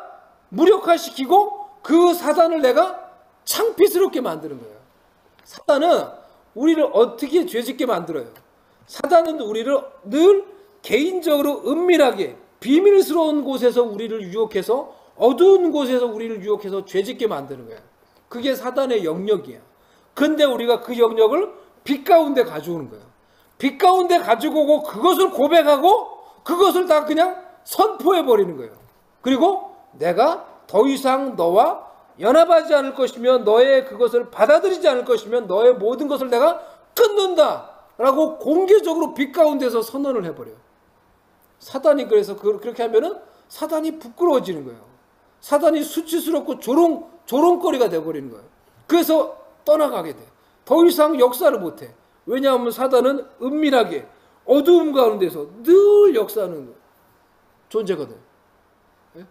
무력화시키고 그 사단을 내가 창피스럽게 만드는 거예요. 사단은 우리를 어떻게 죄짓게 만들어요? 사단은 우리를 늘 개인적으로 은밀하게 비밀스러운 곳에서 우리를 유혹해서 어두운 곳에서 우리를 유혹해서 죄짓게 만드는 거예요. 그게 사단의 영역이야. 근데 우리가 그 영역을 빛 가운데 가져오는 거예요. 빛 가운데 가지고 오고 그것을 고백하고 그것을 다 그냥 선포해 버리는 거예요. 그리고 내가 더 이상 너와 연합하지 않을 것이며 너의 그것을 받아들이지 않을 것이며 너의 모든 것을 내가 끊는다 라고 공개적으로 빛 가운데서 선언을 해버려요. 사단이 그래서 그렇게 하면은 사단이 부끄러워지는 거예요. 사단이 수치스럽고 조롱거리가 돼버리는 거예요. 그래서 떠나가게 돼. 더 이상 역사를 못해. 왜냐하면 사단은 은밀하게 어두움 가운데서 늘 역사하는 존재거든. 예?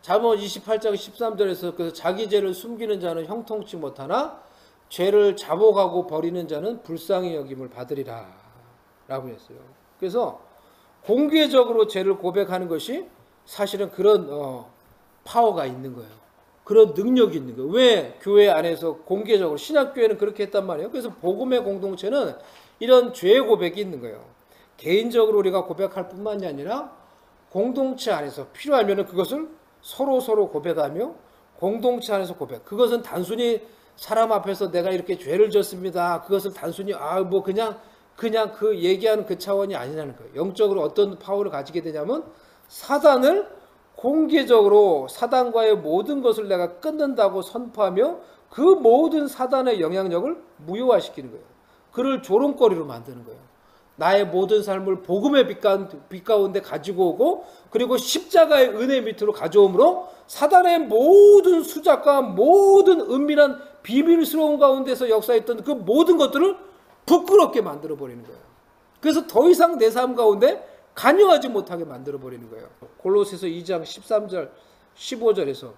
잠언 28장 13절에서 그래서 자기 죄를 숨기는 자는 형통치 못하나 죄를 자복하고 버리는 자는 불쌍히 여김을 받으리라 라고 했어요. 그래서 공개적으로 죄를 고백하는 것이 사실은 그런 파워가 있는 거예요. 그런 능력이 있는 거예요. 왜 교회 안에서 공개적으로 신약교회는 그렇게 했단 말이에요. 그래서 복음의 공동체는 이런 죄 고백이 있는 거예요. 개인적으로 우리가 고백할 뿐만이 아니라 공동체 안에서 필요하면 그것을 서로 고백하며 공동체 안에서 고백. 그것은 단순히 사람 앞에서 내가 이렇게 죄를 졌습니다. 그것을 단순히 그냥 그 얘기하는 그 차원이 아니라는 거예요. 영적으로 어떤 파워를 가지게 되냐면 사단을 공개적으로 사단과의 모든 것을 내가 끊는다고 선포하며 그 모든 사단의 영향력을 무효화시키는 거예요. 그를 조롱거리로 만드는 거예요. 나의 모든 삶을 복음의 빛 가운데 가지고 오고 그리고 십자가의 은혜 밑으로 가져옴으로 사단의 모든 수작과 모든 은밀한 비밀스러운 가운데서 역사했던 그 모든 것들을 부끄럽게 만들어버리는 거예요. 그래서 더 이상 내 삶 가운데 관여하지 못하게 만들어버리는 거예요. 골로새서 2장 13절 15절에서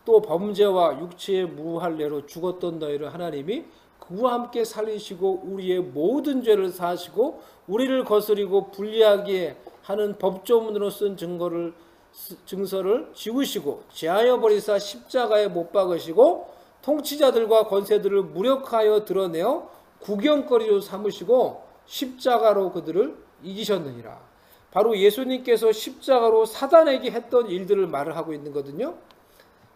또 범죄와 육체의 무할 죄로 죽었던 너희를 하나님이 그와 함께 살리시고 우리의 모든 죄를 사하시고 우리를 거스리고 불리하게 하는 법조문으로 쓴 증서를 지우시고 제하여 버리사 십자가에 못 박으시고 통치자들과 권세들을 무력하여 드러내어 구경거리로 삼으시고 십자가로 그들을 이기셨느니라. 바로 예수님께서 십자가로 사단에게 했던 일들을 말을 하고 있는 거거든요.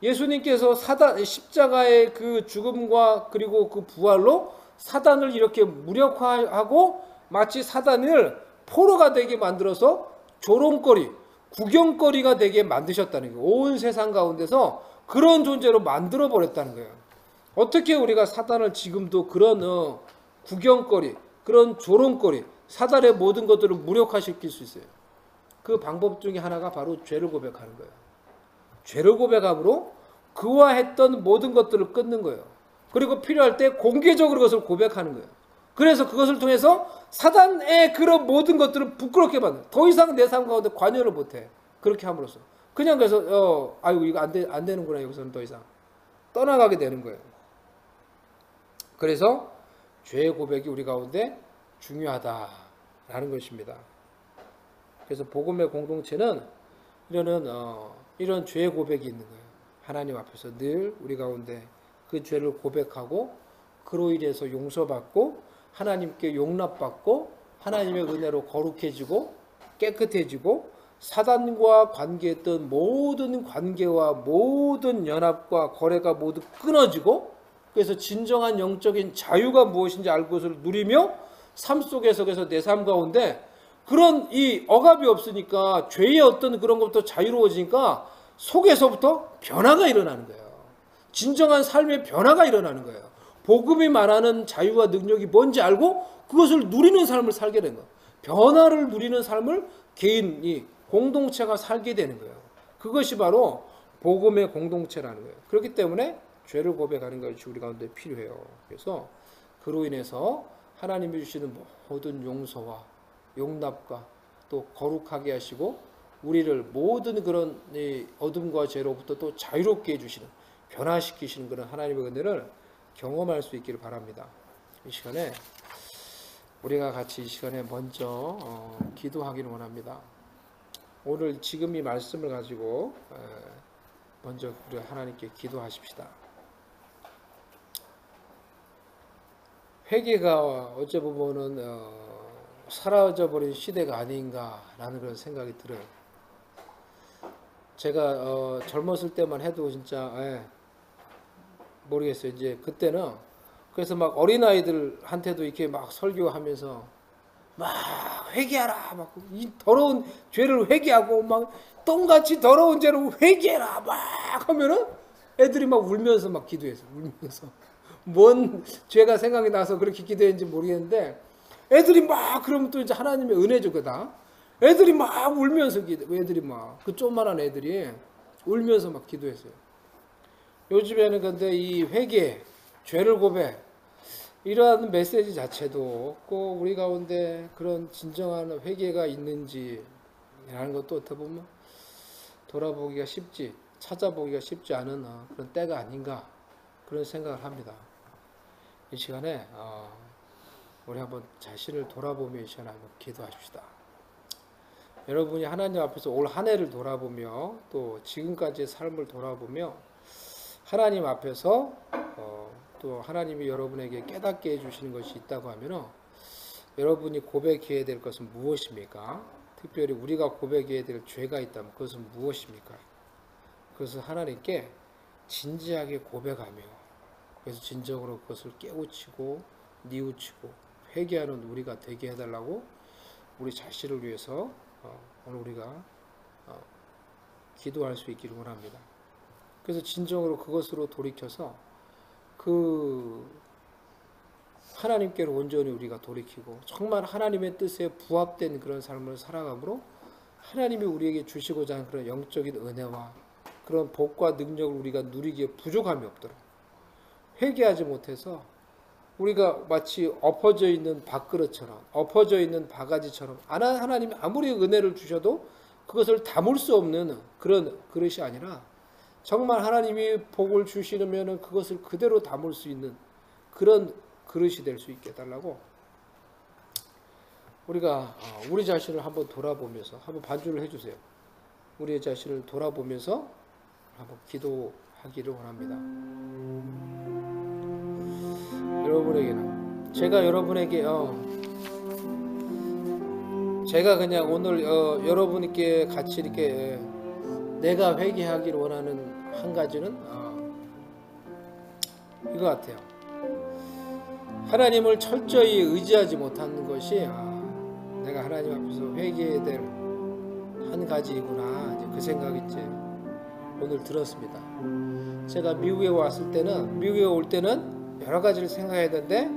예수님께서 십자가의 그 죽음과 그리고 그 부활로 사단을 이렇게 무력화하고 마치 사단을 포로가 되게 만들어서 조롱거리, 구경거리가 되게 만드셨다는 거예요. 온 세상 가운데서 그런 존재로 만들어 버렸다는 거예요. 어떻게 우리가 사단을 지금도 그런 구경거리, 그런 조롱거리, 사단의 모든 것들을 무력화시킬 수 있어요. 그 방법 중에 하나가 바로 죄를 고백하는 거예요. 죄를 고백함으로 그와 했던 모든 것들을 끊는 거예요. 그리고 필요할 때 공개적으로 그것을 고백하는 거예요. 그래서 그것을 통해서 사단의 그런 모든 것들을 부끄럽게 만들어요. 더 이상 내 삶 가운데 관여를 못해. 그렇게 함으로써. 그냥 그래서 아이고 이거 안 되는구나. 여기서는 더 이상 떠나가게 되는 거예요. 그래서 죄의 고백이 우리 가운데 중요하다라는 것입니다. 그래서 복음의 공동체는 이런 죄의 고백이 있는 거예요. 하나님 앞에서 늘 우리 가운데 그 죄를 고백하고 그로 인해서 용서받고 하나님께 용납받고 하나님의 은혜로 거룩해지고 깨끗해지고 사단과 관계했던 모든 관계와 모든 연합과 거래가 모두 끊어지고 그래서 진정한 영적인 자유가 무엇인지 알고 그것을 누리며 삶 속에서 그래서 내 삶 가운데 그런 이 억압이 없으니까 죄의 어떤 그런 것부터 자유로워지니까 속에서부터 변화가 일어나는 거예요. 진정한 삶의 변화가 일어나는 거예요. 복음이 말하는 자유와 능력이 뭔지 알고 그것을 누리는 삶을 살게 된 거예요. 변화를 누리는 삶을 개인이 공동체가 살게 되는 거예요. 그것이 바로 복음의 공동체라는 거예요. 그렇기 때문에 죄를 고백하는 것이 우리 가운데 필요해요. 그래서 그로 인해서 하나님이 주시는 모든 용서와 용납과 또 거룩하게 하시고 우리를 모든 그런 어둠과 죄로부터 또 자유롭게 해주시는 변화시키시는 그런 하나님의 은혜를 경험할 수 있기를 바랍니다. 이 시간에 우리가 같이 이 시간에 먼저 기도하기를 원합니다. 오늘 지금 이 말씀을 가지고 먼저 우리 하나님께 기도하십시다. 회개가 어찌 보면은 사라져버린 시대가 아닌가라는 그런 생각이 들어요. 제가 젊었을 때만 해도 진짜 모르겠어요. 이제 그때는 그래서 막 어린아이들한테도 이렇게 막 설교하면서 막 회개하라, 막 이 더러운 죄를 회개하고 막 똥같이 더러운 죄를 회개해라 막 하면은 애들이 막 울면서 막 기도했어요. 울면서 뭔 죄가 생각이 나서 그렇게 기도했는지 모르겠는데 애들이 막 그러면 또 이제 하나님의 은혜 주거든. 애들이 막 울면서 애들이 막 그 조그만한 애들이 울면서 막 기도했어요. 요즘에는 근데 이 회개, 죄를 고백 이러한 메시지 자체도 없고 우리 가운데 그런 진정한 회개가 있는지라는 것도 어떻게 보면 돌아보기가 쉽지, 찾아보기가 쉽지 않은 그런 때가 아닌가 그런 생각을 합니다. 이 시간에 우리 한번 자신을 돌아보며 이 시간에 한번 기도하십시다. 여러분이 하나님 앞에서 올 한 해를 돌아보며 또 지금까지의 삶을 돌아보며 하나님 앞에서 또 하나님이 여러분에게 깨닫게 해주시는 것이 있다고 하면 여러분이 고백해야 될 것은 무엇입니까? 특별히 우리가 고백해야 될 죄가 있다면 그것은 무엇입니까? 그것을 하나님께 진지하게 고백하며 그래서 진정으로 그것을 깨우치고 뉘우치고 회개하는 우리가 되게 해달라고 우리 자신을 위해서 오늘 우리가 기도할 수 있기를 원합니다. 그래서 진정으로 그것으로 돌이켜서 그 하나님께로 온전히 우리가 돌이키고 정말 하나님의 뜻에 부합된 그런 삶을 살아감으로 하나님이 우리에게 주시고자 하는 그런 영적인 은혜와 그런 복과 능력을 우리가 누리기에 부족함이 없도록 회개하지 못해서 우리가 마치 엎어져 있는 밥그릇처럼 엎어져 있는 바가지처럼 하나님이 아무리 은혜를 주셔도 그것을 담을 수 없는 그런 그릇이 아니라 정말 하나님이 복을 주시려면 그것을 그대로 담을 수 있는 그런 그릇이 될 수 있게 해달라고 우리가 우리 자신을 한번 돌아보면서 한번 반주를 해주세요. 우리 자신을 돌아보면서 한번 기도하기를 원합니다. 여러분에게는 제가 여러분에게 제가 그냥 오늘 여러분께 같이 이렇게 내가 회개하기를 원하는 한 가지는 이거 같아요. 하나님을 철저히 의지하지 못하는 것이 내가 하나님 앞에서 회개해야 될 한 가지이구나 이제 그 생각이 이제 오늘 들었습니다. 제가 미국에 왔을 때는 미국에 올 때는 여러 가지를 생각해야 되는데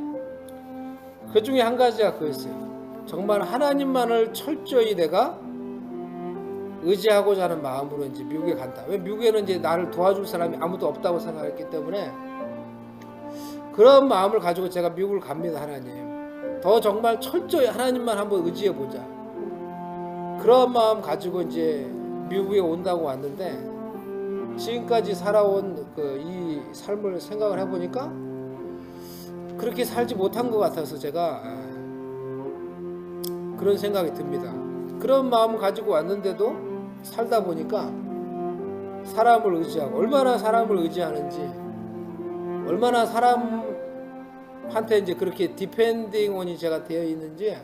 그 중에 한 가지가 그거였어요. 정말 하나님만을 철저히 내가 의지하고자 하는 마음으로 이제 미국에 간다. 왜 미국에는 이제 나를 도와줄 사람이 아무도 없다고 생각했기 때문에 그런 마음을 가지고 제가 미국을 갑니다. 하나님. 더 정말 철저히 하나님만 한번 의지해 보자. 그런 마음 가지고 이제 미국에 온다고 왔는데 지금까지 살아온 이 삶을 생각을 해보니까 그렇게 살지 못한 것 같아서 제가 그런 생각이 듭니다. 그런 마음 가지고 왔는데도 살다 보니까 사람을 의지하고 얼마나 사람을 의지하는지 얼마나 사람한테 이제 그렇게 디펜딩 온이 제가 되어 있는지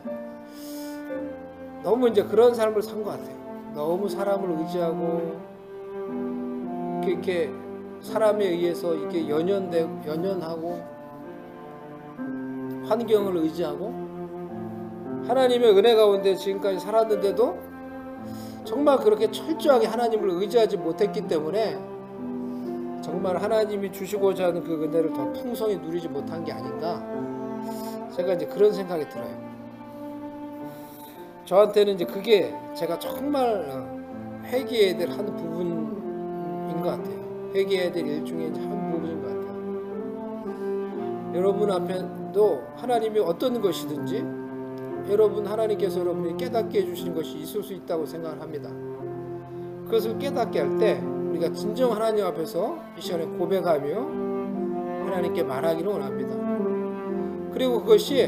너무 이제 그런 삶을 산 것 같아요. 너무 사람을 의지하고 이렇게 사람에 의해서 이렇게 연연하고 환경을 의지하고 하나님의 은혜 가운데 지금까지 살았는데도 정말 그렇게 철저하게 하나님을 의지하지 못했기 때문에 정말 하나님이 주시고자 하는 그 은혜를 더 풍성히 누리지 못한 게 아닌가 제가 이제 그런 생각이 들어요. 저한테는 이제 그게 제가 정말 회개해야 될 한 부분인 것 같아요. 회개해야 될 일 중에 한 부분인 것 같아요. 여러분 앞에도 하나님이 어떤 것이든지 여러분 하나님께서 여러분이 깨닫게 해주시는 것이 있을 수 있다고 생각을 합니다. 그것을 깨닫게 할 때 우리가 진정 하나님 앞에서 이 시간에 고백하며 하나님께 말하기를 원합니다. 그리고 그것이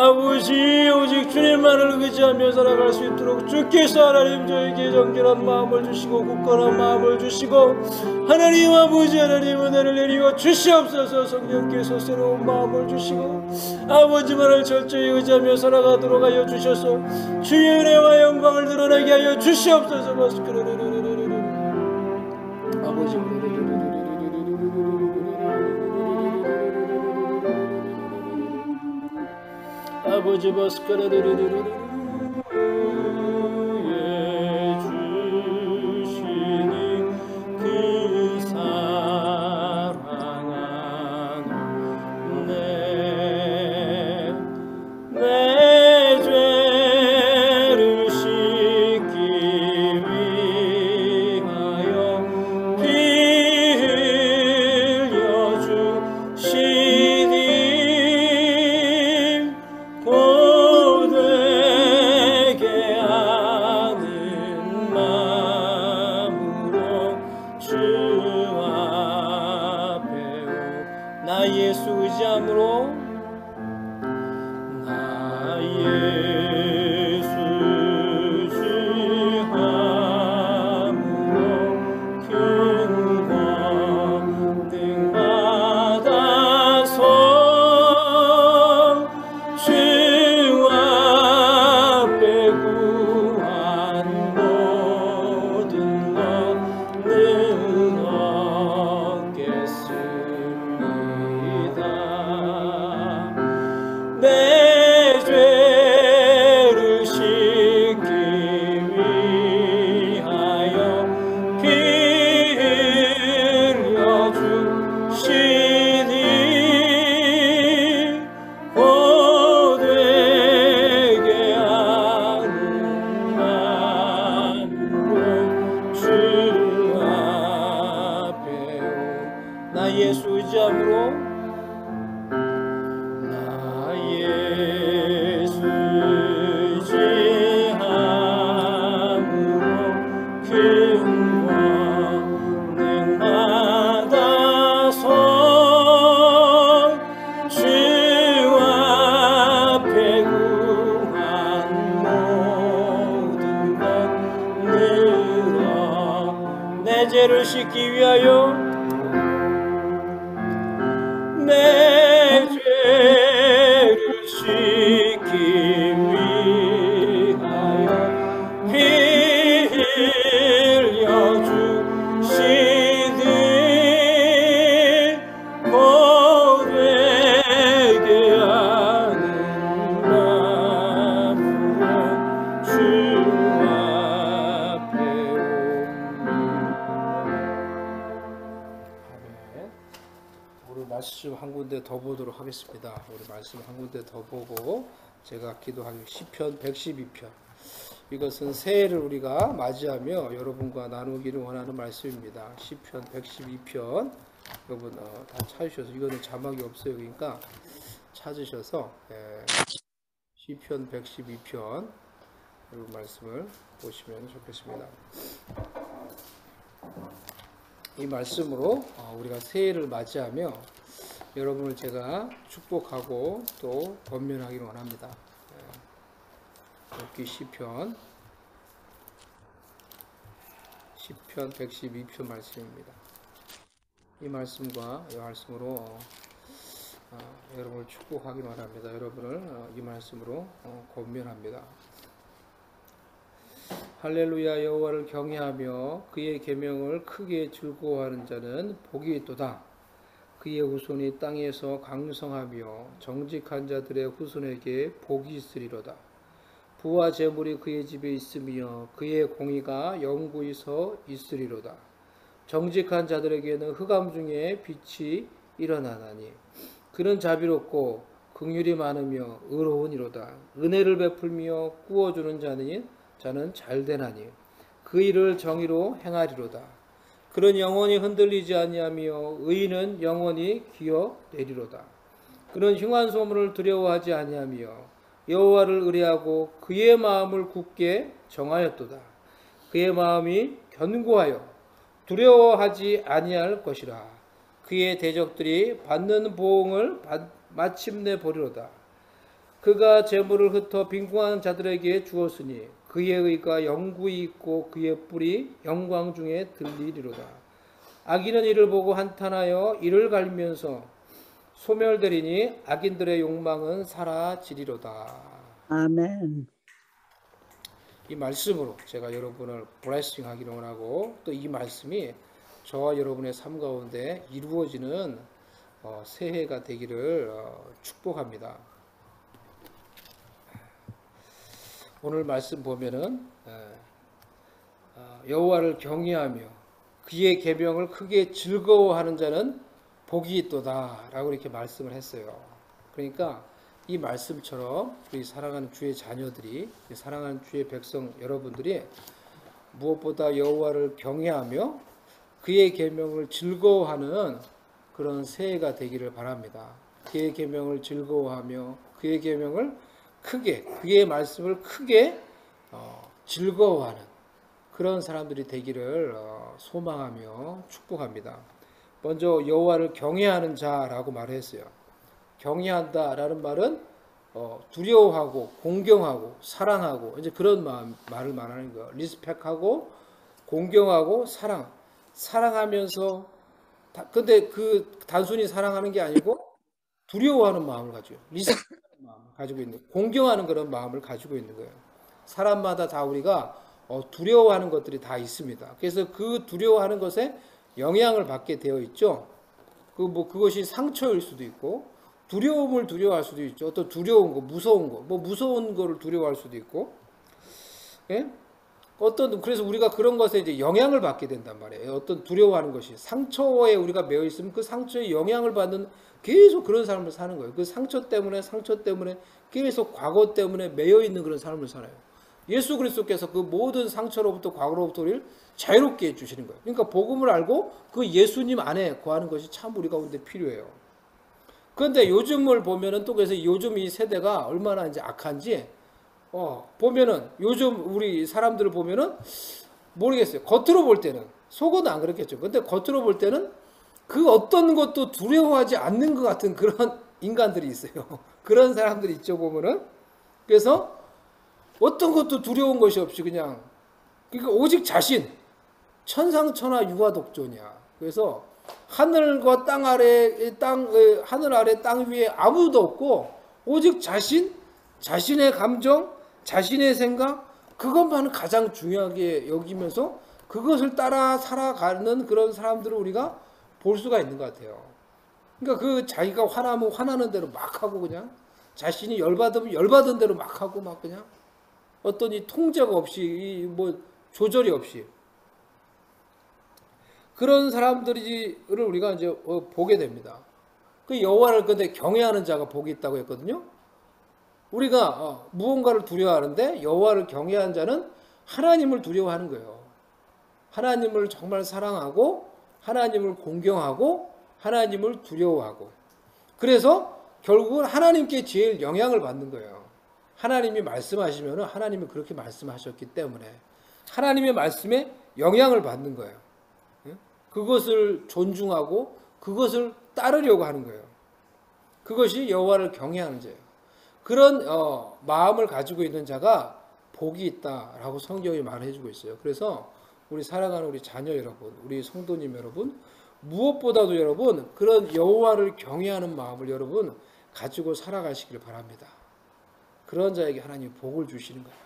아버지 오직 주님만을 의지하며 살아갈 수 있도록 주께서 하나님 저에게 정결한 마음을 주시고 굳건한 마음을 주시고 하나님 아버지 하나님 은혜를 내리워 주시옵소서. 성령께서 새로운 마음을 주시고 아버지만을 철저히 의지하며 살아가도록 하여 주셔서 주의 은혜와 영광을 드러내게 하여 주시옵소서. 아버지 아버지 바스카라르르르르 주시니 그 사랑하는 내 죄를 씻기 위하여 피 흘려 주시니 고되게 하는 마음으로 주 앞에 나 예수 의지함으로 나 예수 의지함으로 큰 권능 받아서 주 앞에 구한 모든 것을 얻겠습니다. 내 죄를 씻기 위하여 피 흘려 주시니 고되게 하는 마음으로 주 앞에 나 예수 의지함으로 나 예수 의지함으로 큰 권능 받아서 주 앞에 구한 모든 것 늘어 내 죄를 씻기 위하여 내 죄를 씻기 위하여 피 흘려 주시니 고되게 하는 마음으로 주 앞에 우리 말씀 한 군데 더 보도록 하겠습니다. 우리 말씀 한 군데 더 보고 제가 기도하는 시편 112편. 이것은 새해를 우리가 맞이하며 여러분과 나누기를 원하는 말씀입니다. 시편 112편. 여러분 다 찾으셔서 이거는 자막이 없어요. 그러니까 찾으셔서 시편 112편 여러분 말씀을 보시면 좋겠습니다. 이 말씀으로 우리가 새해를 맞이하며 여러분을 제가 축복하고 또 권면하기를 원합니다. 욥기 시편 112편 말씀입니다. 이 말씀과 이 말씀으로 여러분을 축복하기를 원합니다. 여러분을 이 말씀으로 권면합니다. 할렐루야. 여호와를 경외하며 그의 계명을 크게 즐거워하는 자는 복이 있도다. 그의 후손이 땅에서 강성하며 정직한 자들의 후손에게 복이 있으리로다. 부와 재물이 그의 집에 있으며 그의 공의가 영구히 서 있으리로다. 정직한 자들에게는 흑암 중에 빛이 일어나나니 그는 자비롭고 긍휼이 많으며 의로우니로다. 은혜를 베풀며 꾸어주는 자는 잘되나니 그 일을 정의로 행하리로다. 그는 영원히 흔들리지 아니하며 의인은 영원히 기어내리로다. 그는 흉한 소문을 두려워하지 아니하며 여호와를 의뢰하고 그의 마음을 굳게 정하였도다. 그의 마음이 견고하여 두려워하지 아니할 것이라. 그의 대적들이 받는 보응을 마침내 보리로다. 그가 재물을 흩어 빈궁한 자들에게 주었으니 그의 의가 영구히 있고 그의 뿔이 영광 중에 들리리로다. 악인은 이를 보고 한탄하여 이를 갈면서 소멸되리니 악인들의 욕망은 사라지리로다. 아멘. 이 말씀으로 제가 여러분을 블레싱 하기를 원하고 또 이 말씀이 저와 여러분의 삶 가운데 이루어지는 새해가 되기를 축복합니다. 오늘 말씀 보면은 여호와를 경외하며 그의 계명을 크게 즐거워하는 자는 복이 있도다라고 이렇게 말씀을 했어요. 그러니까 이 말씀처럼 우리 사랑하는 주의 자녀들이, 사랑하는 주의 백성 여러분들이 무엇보다 여호와를 경외하며 그의 계명을 즐거워하는 그런 새해가 되기를 바랍니다. 그의 계명을 즐거워하며 그의 계명을 크게, 그의 말씀을 크게 즐거워하는 그런 사람들이 되기를 소망하며 축복합니다. 먼저 여호와를 경외하는 자라고 말했어요. 경외한다라는 말은 두려워하고 공경하고 사랑하고 이제 그런 말을 말하는 거예요. 리스펙하고 공경하고 사랑하면서 근데 그 단순히 사랑하는 게 아니고 두려워하는 마음을 가지고 리스펙하는 마음을 가지고 있는 공경하는 그런 마음을 가지고 있는 거예요. 사람마다 다 우리가 두려워하는 것들이 다 있습니다. 그래서 그 두려워하는 것에 영향을 받게 되어 있죠. 그것이 상처일 수도 있고 두려움을 두려워할 수도 있죠. 어떤 두려운 거, 무서운 거, 무서운 거를 두려워할 수도 있고, 예? 그래서 우리가 그런 것에 이제 영향을 받게 된단 말이에요. 어떤 두려워하는 것이 상처에 우리가 매여 있으면 그 상처에 영향을 받는 계속 그런 삶을 사는 거예요. 그 상처 때문에 계속 과거 때문에 매여 있는 그런 삶을 살아요. 예수 그리스도께서 그 모든 상처로부터 과거로부터 우리를 자유롭게 해주시는 거예요. 그러니까 복음을 알고 그 예수님 안에 거하는 것이 참 우리 가운데 필요해요. 그런데 요즘을 보면은 또 그래서 요즘 이 세대가 얼마나 이제 악한지 보면은 요즘 우리 사람들을 보면은 모르겠어요. 겉으로 볼 때는 속은 안 그렇겠죠. 근데 겉으로 볼 때는 그 어떤 것도 두려워하지 않는 것 같은 그런 인간들이 있어요. 그런 사람들이 있죠 보면은. 그래서 어떤 것도 두려운 것이 없이 그러니까 오직 자신 천상천하 유아독존이야. 그래서 하늘과 땅 아래 하늘 아래 땅 위에 아무도 없고 오직 자신의 감정, 자신의 생각 그것만 가장 중요하게 여기면서 그것을 따라 살아가는 그런 사람들을 우리가 볼 수가 있는 것 같아요. 그러니까 그 자기가 화나면 화나는 대로 막 하고 그냥 자신이 열받으면 열받은 대로 막 하고 막 그냥 어떤 이 통제가 없이 조절이 없이 그런 사람들을 우리가 이제 보게 됩니다. 그 여호와를 근데 경외하는 자가 복이 있다고 했거든요. 우리가 무언가를 두려워하는데 여호와를 경외하는 자는 하나님을 두려워하는 거예요. 하나님을 정말 사랑하고 하나님을 공경하고 하나님을 두려워하고 그래서 결국은 하나님께 제일 영향을 받는 거예요. 하나님이 말씀하시면 하나님이 그렇게 말씀하셨기 때문에 하나님의 말씀에 영향을 받는 거예요. 그것을 존중하고 그것을 따르려고 하는 거예요. 그것이 여호와를 경외하는 자예요. 그런 마음을 가지고 있는 자가 복이 있다라고 성경이 말해주고 있어요. 그래서 우리 사랑하는 우리 자녀 여러분, 우리 성도님 여러분, 무엇보다도 여러분 그런 여호와를 경외하는 마음을 여러분 가지고 살아가시길 바랍니다. 그런 자에게 하나님이 복을 주시는 거예요.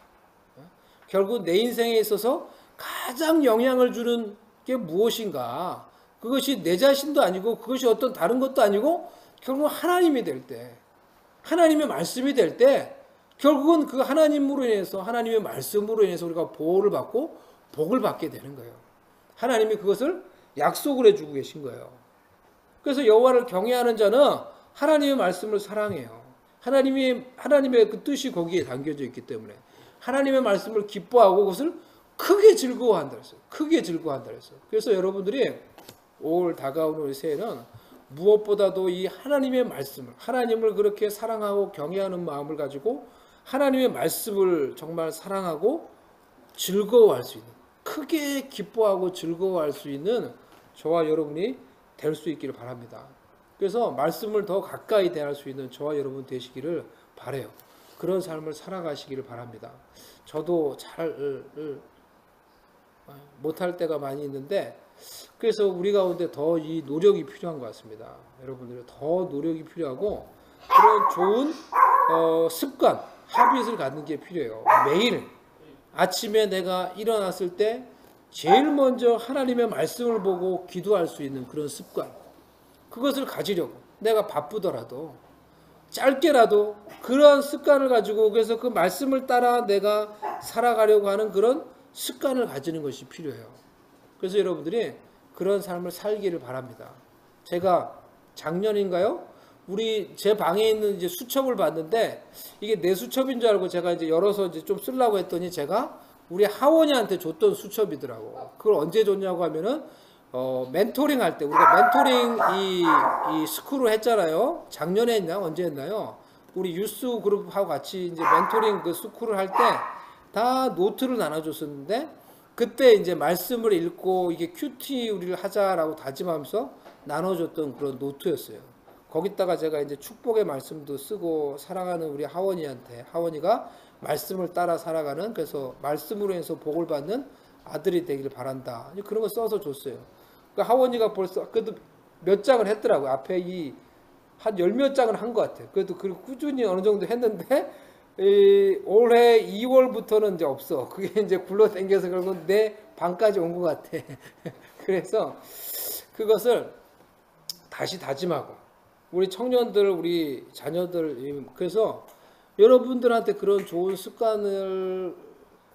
결국 내 인생에 있어서 가장 영향을 주는 게 무엇인가? 그것이 내 자신도 아니고 그것이 어떤 다른 것도 아니고 결국 하나님이 될 때, 하나님의 말씀이 될 때 결국은 그 하나님으로 인해서 하나님의 말씀으로 인해서 우리가 보호를 받고 복을 받게 되는 거예요. 하나님이 그것을 약속을 해주고 계신 거예요. 그래서 여호와를 경외하는 자는 하나님의 말씀을 사랑해요. 하나님의 그 뜻이 거기에 담겨져 있기 때문에 하나님의 말씀을 기뻐하고 그것을 크게 즐거워한다 그랬어요. 크게 즐거워한다 그랬어요. 그래서 여러분들이 올 다가오는 우리 새해는 무엇보다도 이 하나님의 말씀을 하나님을 그렇게 사랑하고 경외하는 마음을 가지고 하나님의 말씀을 정말 사랑하고 즐거워할 수 있는 크게 기뻐하고 즐거워할 수 있는 저와 여러분이 될 수 있기를 바랍니다. 그래서 말씀을 더 가까이 대할 수 있는 저와 여러분 되시기를 바라요. 그런 삶을 살아가시기를 바랍니다. 저도 잘 못할 때가 많이 있는데 그래서 우리 가운데 더 이 노력이 필요한 것 같습니다. 여러분들 더 노력이 필요하고 그런 좋은 습관, 하빗을 갖는 게 필요해요. 매일 아침에 내가 일어났을 때 제일 먼저 하나님의 말씀을 보고 기도할 수 있는 그런 습관, 그것을 가지려고 내가 바쁘더라도 짧게라도 그러한 습관을 가지고 그래서 그 말씀을 따라 내가 살아가려고 하는 그런 습관을 가지는 것이 필요해요. 그래서 여러분들이 그런 삶을 살기를 바랍니다. 제가 작년인가요? 제 방에 있는 이제 수첩을 봤는데 이게 내 수첩인 줄 알고 제가 이제 열어서 이제 좀 쓰려고 했더니 제가 우리 하원이한테 줬던 수첩이더라고. 그걸 언제 줬냐고 하면은 멘토링 할 때 우리가 멘토링 이 스쿨을 했잖아요. 작년에 했나 언제 했나요? 우리 유스 그룹하고 같이 이제 멘토링 그 스쿨을 할 때 다 노트를 나눠줬었는데 그때 이제 말씀을 읽고 이게 큐티 우리를 하자라고 다짐하면서 나눠줬던 그런 노트였어요. 거기다가 제가 이제 축복의 말씀도 쓰고 사랑하는 우리 하원이가 말씀을 따라 살아가는 그래서 말씀으로 해서 복을 받는 아들이 되기를 바란다. 그런 거 써서 줬어요. 그러니까 하원이가 벌써 그래도 몇 장을 했더라고요. 앞에 한 열 몇 장을 한 것 같아요. 그래도 꾸준히 어느 정도 했는데 올해 2월부터는 이제 없어. 그게 이제 굴러당겨서 결국 내 방까지 온 것 같아. 그래서 그것을 다시 다짐하고 우리 청년들, 우리 자녀들 그래서 여러분들한테 그런 좋은 습관을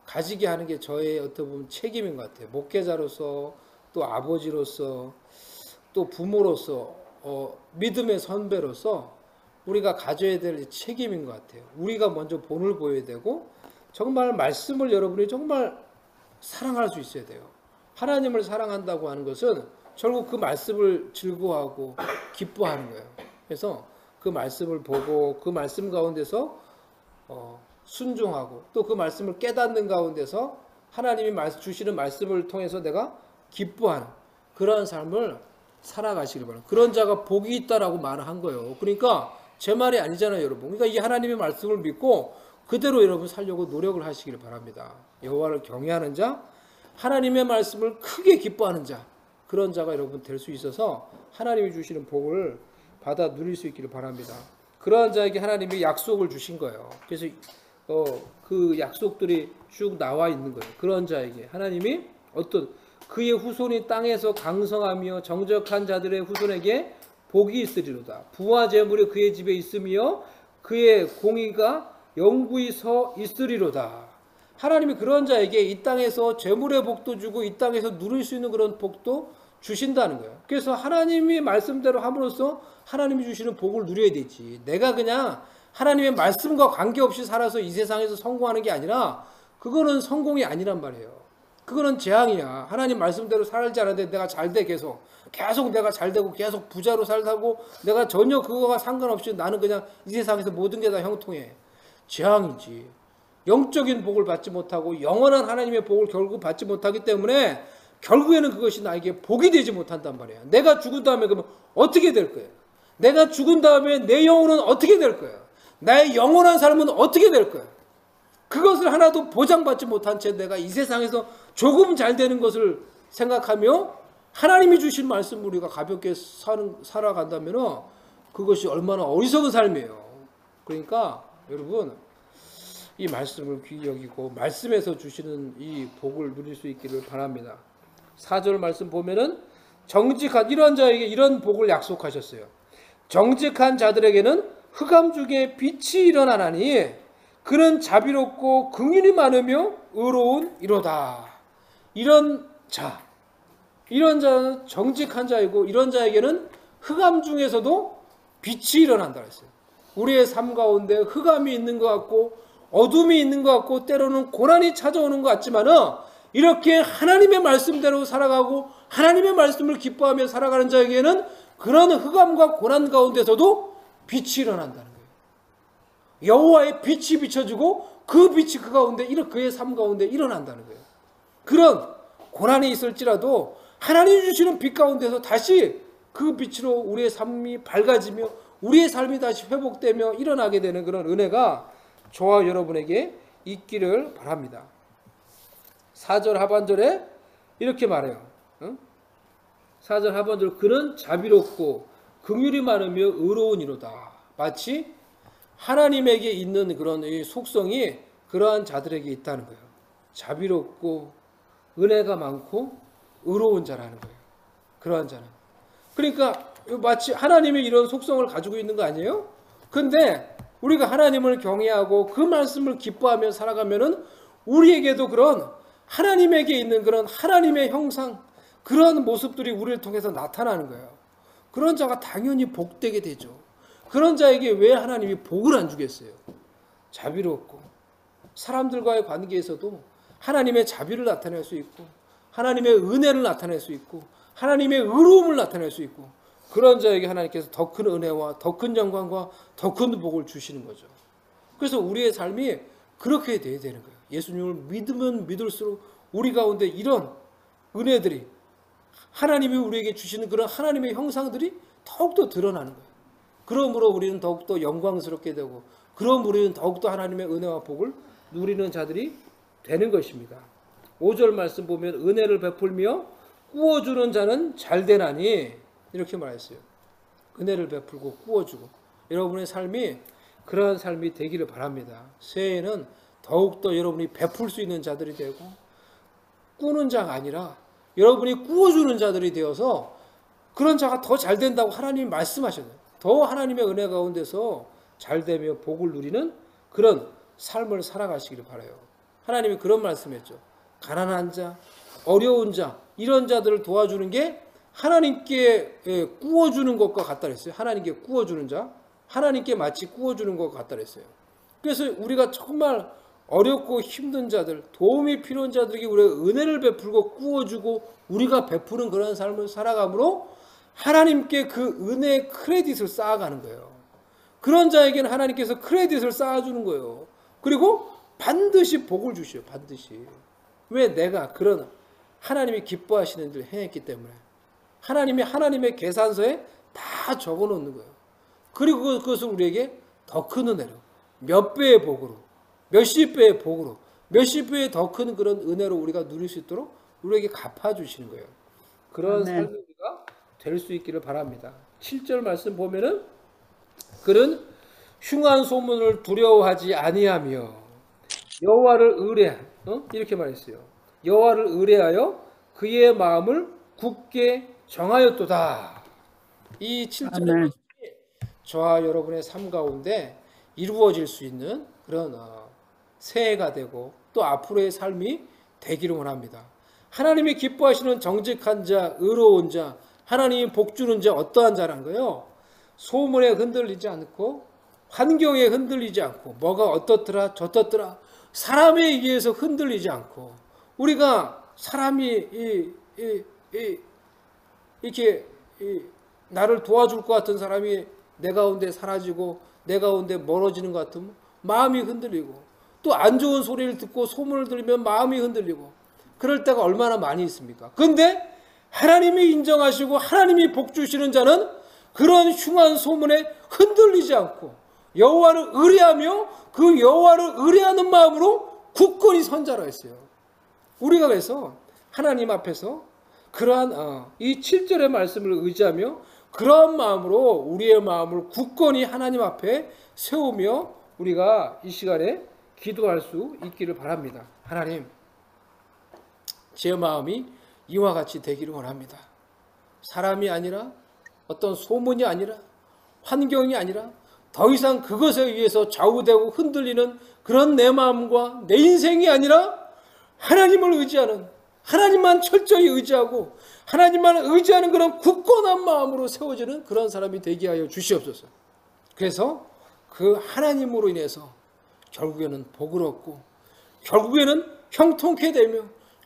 가지게 하는 게 저의 어떻게 보면 책임인 것 같아요. 목회자로서 또 아버지로서 또 부모로서 믿음의 선배로서 우리가 가져야 될 책임인 것 같아요. 우리가 먼저 본을 보여야 되고 정말 말씀을 여러분이 정말 사랑할 수 있어야 돼요. 하나님을 사랑한다고 하는 것은 결국 그 말씀을 즐거워하고 기뻐하는 거예요. 그래서 그 말씀을 보고 그 말씀 가운데서 순종하고 또 그 말씀을 깨닫는 가운데서 하나님이 주시는 말씀을 통해서 내가 기뻐하는 그러한 삶을 살아가시길 바랍니다. 그런 자가 복이 있다라고 말을 한 거예요. 그러니까 제 말이 아니잖아요, 여러분. 그러니까 이 하나님의 말씀을 믿고 그대로 여러분 살려고 노력을 하시길 바랍니다. 여호와를 경외하는 자, 하나님의 말씀을 크게 기뻐하는 자, 그런 자가 여러분 될 수 있어서 하나님이 주시는 복을 받아 누릴 수 있기를 바랍니다. 그러한 자에게 하나님이 약속을 주신 거예요. 그래서 그 약속들이 쭉 나와 있는 거예요. 그런 자에게 하나님이 그의 후손이 땅에서 강성하며 정적한 자들의 후손에게 복이 있으리로다. 부와 재물이 그의 집에 있으며 그의 공의가 영구히 서 있으리로다. 하나님이 그런 자에게 이 땅에서 재물의 복도 주고 이 땅에서 누릴 수 있는 그런 복도 주신다는 거예요. 그래서 하나님이 말씀대로 함으로써 하나님이 주시는 복을 누려야 되지. 내가 그냥 하나님의 말씀과 관계없이 살아서 이 세상에서 성공하는 게 아니라 그거는 성공이 아니란 말이에요. 그거는 재앙이야. 하나님 말씀대로 살지 않았는데 내가 잘 돼 계속 내가 잘 되고 계속 부자로 살다고 내가 전혀 그거와 상관없이 나는 그냥 이 세상에서 모든 게 다 형통해. 재앙이지. 영적인 복을 받지 못하고 영원한 하나님의 복을 결국 받지 못하기 때문에 결국에는 그것이 나에게 복이 되지 못한단 말이야. 내가 죽은 다음에 그러면 어떻게 될 거야? 내가 죽은 다음에 내 영혼은 어떻게 될 거야? 나의 영원한 삶은 어떻게 될 거야? 그것을 하나도 보장받지 못한 채 내가 이 세상에서 조금 잘 되는 것을 생각하며 하나님이 주신 말씀 우리가 가볍게 살아간다면 그것이 얼마나 어리석은 삶이에요. 그러니까 여러분 이 말씀을 귀히 여기고 말씀에서 주시는 이 복을 누릴 수 있기를 바랍니다. 4절 말씀 보면은 정직한 이런 자에게 이런 복을 약속하셨어요. 정직한 자들에게는 흑암 중에 빛이 일어나나니 그는 자비롭고 긍휼이 많으며 의로운 이로다. 이런 자는 정직한 자이고 이런 자에게는 흑암 중에서도 빛이 일어난다 했어요. 우리의 삶 가운데 흑암이 있는 것 같고 어둠이 있는 것 같고 때로는 고난이 찾아오는 것 같지만은 이렇게 하나님의 말씀대로 살아가고 하나님의 말씀을 기뻐하며 살아가는 자에게는 그런 흑암과 고난 가운데서도 빛이 일어난다는 거예요. 여호와의 빛이 비춰지고 그 빛이 그 가운데 그의 삶 가운데 일어난다는 거예요. 그런 고난이 있을지라도 하나님이 주시는 빛 가운데서 다시 그 빛으로 우리의 삶이 밝아지며 우리의 삶이 다시 회복되며 일어나게 되는 그런 은혜가 저와 여러분에게 있기를 바랍니다. 4절 하반절에 이렇게 말해요. 4절 하반절, 그는 자비롭고 긍휼이 많으며 의로운 이로다. 마치 하나님에게 있는 그런 이 속성이 그러한 자들에게 있다는 거예요. 자비롭고 은혜가 많고 의로운 자라는 거예요. 그러한 자는. 그러니까 마치 하나님의 이런 속성을 가지고 있는 거 아니에요? 근데 우리가 하나님을 경외하고 그 말씀을 기뻐하며 살아가면은 우리에게도 그런 하나님에게 있는 그런 하나님의 형상, 그런 모습들이 우리를 통해서 나타나는 거예요. 그런 자가 당연히 복되게 되죠. 그런 자에게 왜 하나님이 복을 안 주겠어요? 자비롭고 사람들과의 관계에서도 하나님의 자비를 나타낼 수 있고 하나님의 은혜를 나타낼 수 있고 하나님의 의로움을 나타낼 수 있고, 그런 자에게 하나님께서 더 큰 은혜와 더 큰 영광과 더 큰 복을 주시는 거죠. 그래서 우리의 삶이 그렇게 돼야 되는 거예요. 예수님을 믿으면 믿을수록 우리 가운데 이런 은혜들이, 하나님이 우리에게 주시는 그런 하나님의 형상들이 더욱더 드러나는 거예요. 그러므로 우리는 더욱더 영광스럽게 되고, 그러므로 우리는 더욱더 하나님의 은혜와 복을 누리는 자들이 되는 것입니다. 5절 말씀 보면 은혜를 베풀며 꾸어주는 자는 잘되나니, 이렇게 말했어요. 은혜를 베풀고 꾸어주고, 여러분의 삶이 그러한 삶이 되기를 바랍니다. 새해에는 더욱더 여러분이 베풀 수 있는 자들이 되고, 꾸는 자가 아니라 여러분이 꾸어주는 자들이 되어서 그런 자가 더 잘 된다고 하나님이 말씀하셨어요. 더 하나님의 은혜 가운데서 잘되며 복을 누리는 그런 삶을 살아가시기를 바라요. 하나님이 그런 말씀했죠. 가난한 자, 어려운 자, 이런 자들을 도와주는 게 하나님께 꾸어주는 것과 같다 그랬어요. 하나님께 꾸어주는 자, 하나님께 마치 꾸어주는 것과 같다 그랬어요. 그래서 우리가 정말 어렵고 힘든 자들, 도움이 필요한 자들에게 우리가 은혜를 베풀고 꾸어주고 우리가 베푸는 그런 삶을 살아감으로 하나님께 그 은혜의 크레딧을 쌓아가는 거예요. 그런 자에게는 하나님께서 크레딧을 쌓아주는 거예요. 그리고 반드시 복을 주셔요. 반드시. 왜? 내가 그런 하나님이 기뻐하시는 일을 행했기 때문에. 하나님의 계산서에 다 적어놓는 거예요. 그리고 그것을 우리에게 더 큰 은혜로, 몇 배의 복으로, 몇십 배의 복으로, 몇십 배의 더 큰 그런 은혜로 우리가 누릴 수 있도록 우리에게 갚아주시는 거예요. 그런 삶이 우리가 될 수 있기를 바랍니다. 7절 말씀 보면은, 그는 흉한 소문을 두려워하지 아니하며 여호와를 이렇게 말했어요. 여호와를 의뢰하여 그의 마음을 굳게 정하였도다. 이 7절의 말씀이 저와 여러분의 삶 가운데 이루어질 수 있는 그런 새해가 되고 또 앞으로의 삶이 되기를 원합니다. 하나님이 기뻐하시는 정직한 자, 의로운 자, 하나님이 복주는 자, 어떠한 자란 거예요? 소문에 흔들리지 않고, 환경에 흔들리지 않고, 뭐가 어떻더라 저떻더라 사람에 의해서 흔들리지 않고, 우리가 사람이 이렇게 나를 도와줄 것 같은 사람이 내 가운데 사라지고 내 가운데 멀어지는 것 같으면 마음이 흔들리고, 또 안 좋은 소리를 듣고 소문을 들으면 마음이 흔들리고, 그럴 때가 얼마나 많이 있습니까? 그런데 하나님이 인정하시고 하나님이 복 주시는 자는 그런 흉한 소문에 흔들리지 않고 여호와를 의뢰하며 그 여호와를 의뢰하는 마음으로 굳건히 선 자라 했어요. 우리가 그래서 하나님 앞에서 그러한 이 7절의 말씀을 의지하며 그러한 마음으로 우리의 마음을 굳건히 하나님 앞에 세우며 우리가 이 시간에 기도할 수 있기를 바랍니다. 하나님, 제 마음이 이와 같이 되기를 원합니다. 사람이 아니라, 어떤 소문이 아니라, 환경이 아니라 더 이상 그것에 의해서 좌우되고 흔들리는 그런 내 마음과 내 인생이 아니라 하나님을 의지하는, 하나님만 철저히 의지하고 하나님만 의지하는 그런 굳건한 마음으로 세워지는 그런 사람이 되게 하여 주시옵소서. 그래서 그 하나님으로 인해서 결국에는 복을 얻고, 결국에는 형통케 되며,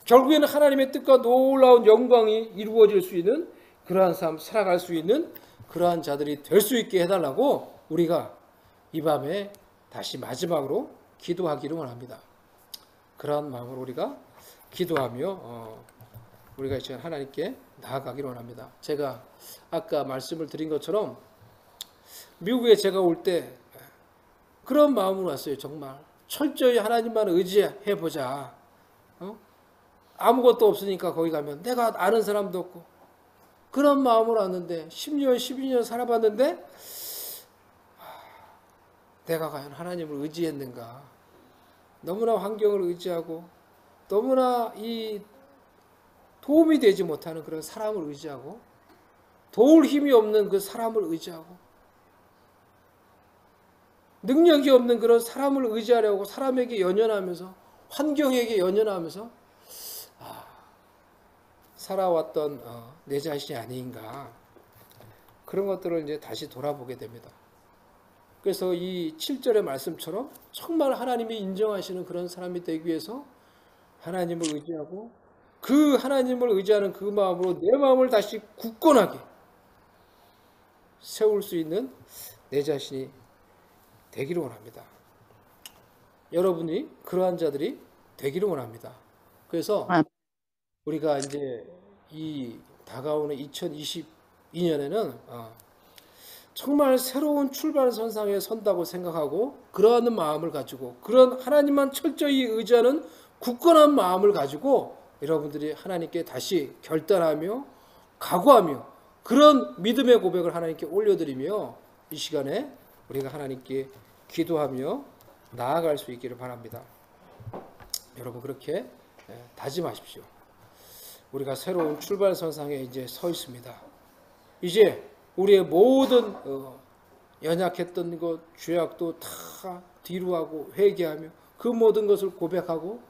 결국에는 하나님의 뜻과 놀라운 영광이 이루어질 수 있는 그러한 삶 살아갈 수 있는 그러한 자들이 될 수 있게 해달라고 우리가 이 밤에 다시 마지막으로 기도하기를 원합니다. 그러한 마음으로 우리가 기도하며 우리가 이 시간 하나님께 나아가기를 원합니다. 제가 아까 말씀을 드린 것처럼 미국에 제가 올 때 그런 마음으로 왔어요. 정말 철저히 하나님만 의지해보자. 아무것도 없으니까 거기 가면 내가 아는 사람도 없고 그런 마음으로 왔는데 10년 12년 살아봤는데 내가 과연 하나님을 의지했는가. 너무나 환경을 의지하고 너무나 이 도움이 되지 못하는 그런 사람을 의지하고 도울 힘이 없는 그 사람을 의지하고 능력이 없는 그런 사람을 의지하려고 사람에게 연연하면서 환경에게 연연하면서 살아왔던 내 자신이 아닌가 그런 것들을 이제 다시 돌아보게 됩니다. 그래서 이 7절의 말씀처럼 정말 하나님이 인정하시는 그런 사람이 되기 위해서 하나님을 의지하고 그 하나님을 의지하는 그 마음으로 내 마음을 다시 굳건하게 세울 수 있는 내 자신이 되기를 원합니다. 여러분이 그러한 자들이 되기를 원합니다. 그래서 우리가 이제 이 다가오는 2022년에는 정말 새로운 출발선상에 선다고 생각하고 그러한 마음을 가지고 그런 하나님만 철저히 의지하는 굳건한 마음을 가지고 여러분들이 하나님께 다시 결단하며 각오하며 그런 믿음의 고백을 하나님께 올려드리며 이 시간에 우리가 하나님께 기도하며 나아갈 수 있기를 바랍니다. 여러분 그렇게 다짐하십시오. 우리가 새로운 출발선상에 이제 서 있습니다. 이제 우리의 모든 연약했던 것, 죄악도 다 뒤로 하고 회개하며 그 모든 것을 고백하고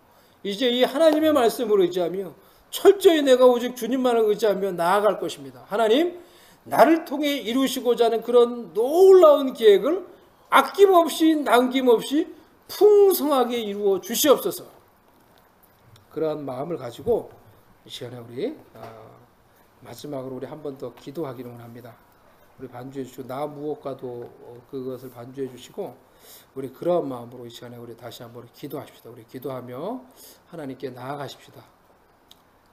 이제 이 하나님의 말씀을 의지하며 철저히 내가 오직 주님만을 의지하며 나아갈 것입니다. 하나님, 나를 통해 이루시고자 하는 그런 놀라운 계획을 아낌없이 남김없이 풍성하게 이루어 주시옵소서. 그러한 마음을 가지고 이 시간에 우리 마지막으로 우리 한 번 더 기도하기를 원합니다. 우리 반주해 주시고 나 무엇과도 그것을 반주해 주시고 우리 그러한 마음으로 이 시간에 우리 다시 한번 기도하십시다. 우리 기도하며 하나님께 나아가십시다.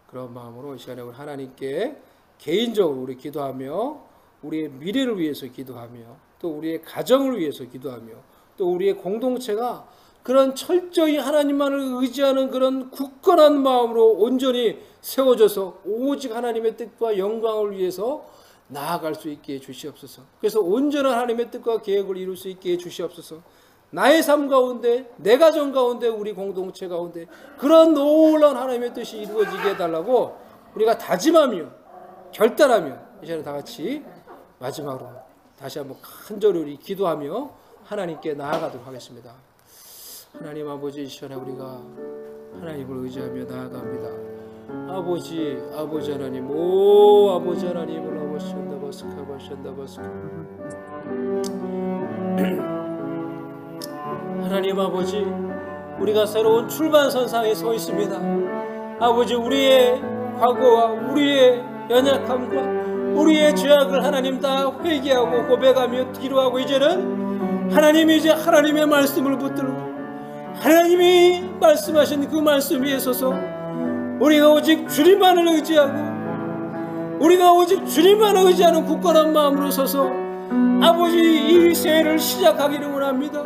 그런 마음으로 이 시간에 우리 하나님께 개인적으로 우리 기도하며 우리의 미래를 위해서 기도하며 또 우리의 가정을 위해서 기도하며 또 우리의 공동체가 그런 철저히 하나님만을 의지하는 그런 굳건한 마음으로 온전히 세워져서 오직 하나님의 뜻과 영광을 위해서 나아갈 수 있게 해주시옵소서. 그래서 온전한 하나님의 뜻과 계획을 이룰 수 있게 해주시옵소서. 나의 삶 가운데 내 가정 가운데 우리 공동체 가운데 그런 놀라운 하나님의 뜻이 이루어지게 해달라고 우리가 다짐하며 결단하며 이 시간에 다 같이 마지막으로 다시 한번 간절히 우리 기도하며 하나님께 나아가도록 하겠습니다. 하나님 아버지, 이 시간에 우리가 하나님을 의지하며 나아갑니다. 아버지 하나님, 오 아버지 하나님을 아버신다바스카바신다바스카 하나님 아버지, 우리가 새로운 출발선상에 서 있습니다. 아버지, 우리의 과거와 우리의 연약함과 우리의 죄악을 하나님 다 회개하고 고백하며 기도하고 이제는 하나님 이제 하나님의 말씀을 붙들고 하나님이 말씀하신 그 말씀 위에 서서 우리가 오직 주님만을 의지하고 우리가 오직 주님만을 의지하는 굳건한 마음으로 서서 아버지 이 새해를 시작하기를 원합니다.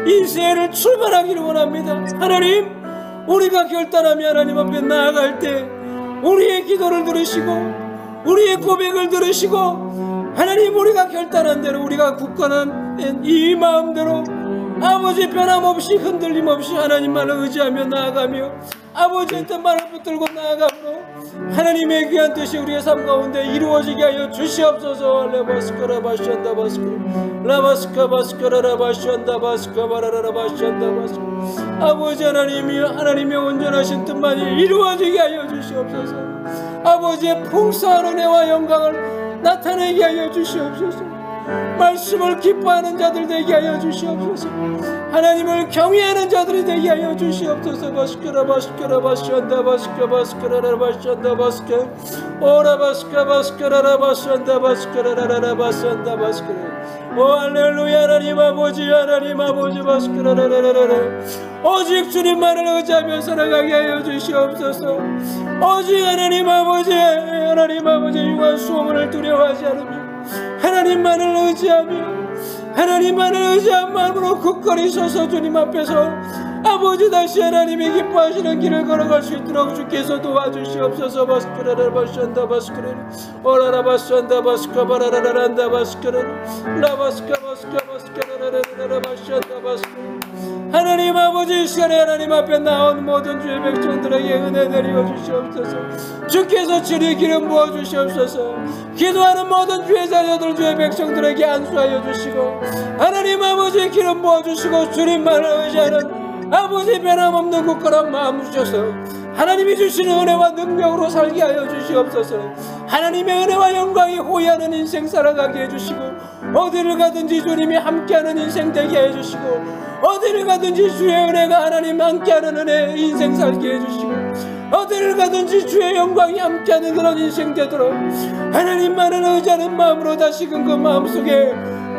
이 새해를 출발하기를 원합니다. 하나님, 우리가 결단하며 하나님 앞에 나아갈 때 우리의 기도를 들으시고 우리의 고백을 들으시고 하나님, 우리가 결단한 대로 우리가 굳건한 이 마음대로 아버지 변함없이 흔들림 없이 하나님만을 의지하며 나아가며 아버지의 뜻만을 붙들고 나아가므로 하나님의 귀한 뜻이 우리의 삶 가운데 이루어지게 하여 주시옵소서. 아버지 하나님이 하나님의 온전하신 뜻만이 이루어지게 하여 주시옵소서. 아버지의 풍성한 은혜와 영광을 나타내게 하여 주시옵소서. 말씀을 기뻐하는 자들 되게 하여 주시옵소서. 하나님을 경외하는 자들이 되게 하여 주시옵소서. 바스케라 바스케라 바스한다 바스케 바스케라라 바스한다 바스케 오라 바스케 바스케라라 바스한다 바스케라라라 바스한다 바스케 오 할렐루야. 하나님 아버지 바스케라라라라 오직 주님만을 의지하며 살아가게 하여 주시옵소서. 오직 하나님 아버지 흉한 소문을 두려워하지 않으며 하나님만을 의지한 마음으로 굳건히 서서 주님 앞에서 아버지 다시 하나님이 기뻐하시는 길을 걸어갈 수 있도록 주께서 도와주시옵소서. 바스크라라 바스한다 바스크라라 오라라 바스한다 바스카 바라라란다 바스크라라 라바스카 바스카 바스카라라라라 바스한다 바스크라라 하나님 아버지 이 시간에 하나님 앞에 나온 모든 주의 백성들에게 은혜 내려 주시옵소서. 주께서 주의 기름 부어 주시옵소서. 기도하는 모든 주의 자녀들 주의 백성들에게 안수하여 주시고 하나님 아버지 기름 부어 주시고 주님만을 의지하는 아버지 변함없는 굳건한 마음 주셔서 하나님이 주시는 은혜와 능력으로 살게 하여 주시옵소서. 하나님의 은혜와 영광이 호위하는 인생 살아가게 해주시고 어디를 가든지 주님이 함께하는 인생 되게 해주시고 어디를 가든지 주의 은혜가 하나님 함께하는 은혜 인생 살게 해주시고 어디를 가든지 주의 영광이 함께하는 그런 인생 되도록 하나님만을 의지하는 마음으로 다시금 그 마음속에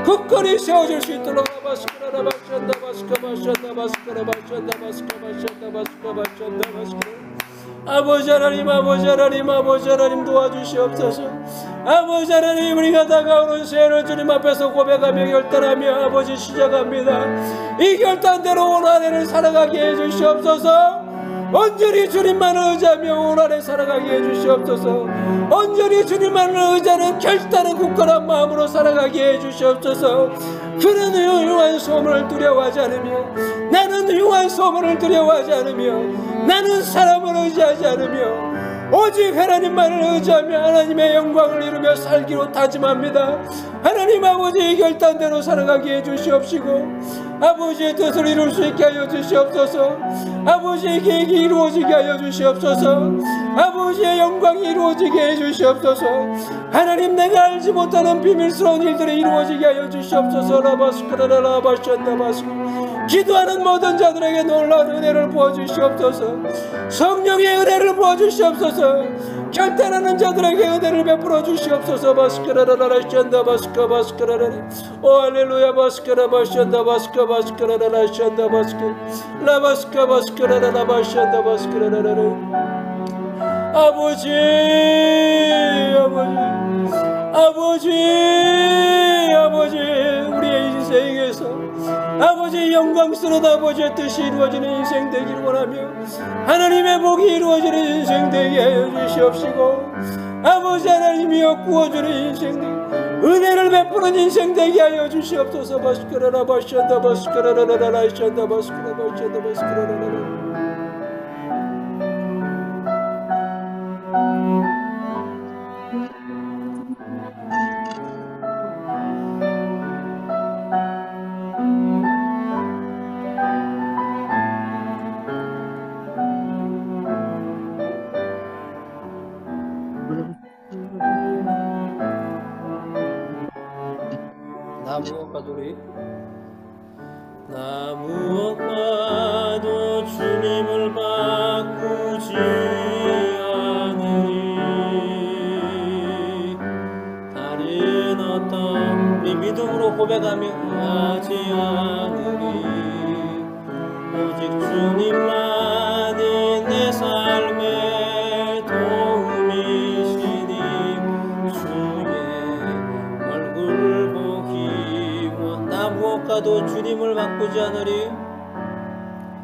굳건히 세워질 수 있도록 아버지 하나님 도와주시옵소서. 아버지 하나님 우리가 다가오는 새해를 주님 앞에서 고백하며 결단하며 아버지 시작합니다. 이 결단대로 온 한 해를 살아가게 해주시옵소서. 온전히 주님만을 의지하며 올 한해 살아가게 해주시옵소서. 온전히 주님만을 의지하는 결단은 굳건한 마음으로 살아가게 해주시옵소서. 그는 흉한 소문을 두려워하지 않으며 나는 흉한 소문을 두려워하지 않으며 나는 사람을 의지하지 않으며 오직 하나님만을 의지하며 하나님의 영광을 이루며 살기로 다짐합니다. 하나님 아버지의 결단대로 살아가게 해주시옵시고 아버지의 뜻을 이룰 수 있게 하여 주시옵소서. 아버지의 계획이 이루어지게 하여 주시옵소서. 아버지의 영광이 이루어지게 해주시옵소서. 하나님 내가 알지 못하는 비밀스러운 일들이 이루어지게 하여 주시옵소서. 기도하는 모든 자들에게 놀라운 은혜를 부어주시옵소서. 성령의 은혜를 부어주시옵소서. 결단하는 자들에게 은혜를 베풀어 주시옵소서. 바스크라라라 샨다 바스카 바스크라라 오 할렐루야 바스크라 바샨다 바스카 바스크라라라 샨다 바스크 라바스카 바스크라라라 바샨다 바스크라라라 아버지 우리의 인생에서 아버지 영광스러운 아버지의 뜻이 이루어지는 인생 되기를 원하며 하나님의 복이 이루어지는 인생 되게 하여 주시옵시고 아버지 하나님이여 구워주는 인생 되게 은혜를 베푸는 인생 되게 하여 주시옵소서. 바스크라라 바샨다 바스크라라라 샨다 바스크라 바샨다 바스크라라라 나 무엇과도 주님을 바꾸지 않으리 다른 어떤 우리 믿음으로 고백하며 하지 않으리 오직 주님만이 내 삶의 도움이시니 주의 얼굴 보기 나 무엇과도 주님을 바꾸지 않으리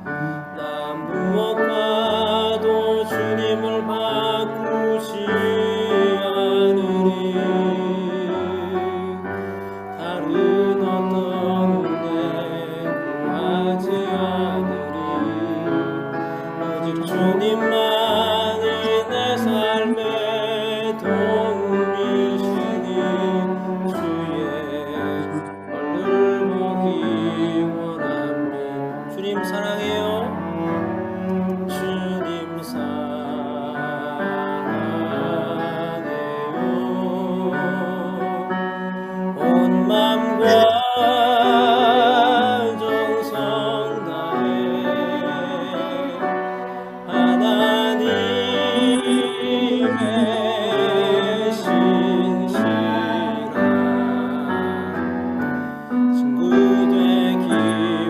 나 무엇과도 주님을 바꾸지 않으리 다른 어떤 은혜 구하지 않으리 오직 주님만이 내 삶의 도움이시니 주의 주님 사랑해요. 주님 사랑해요. 온 마음과 정성 다해 하나님의 신실한 친구 되기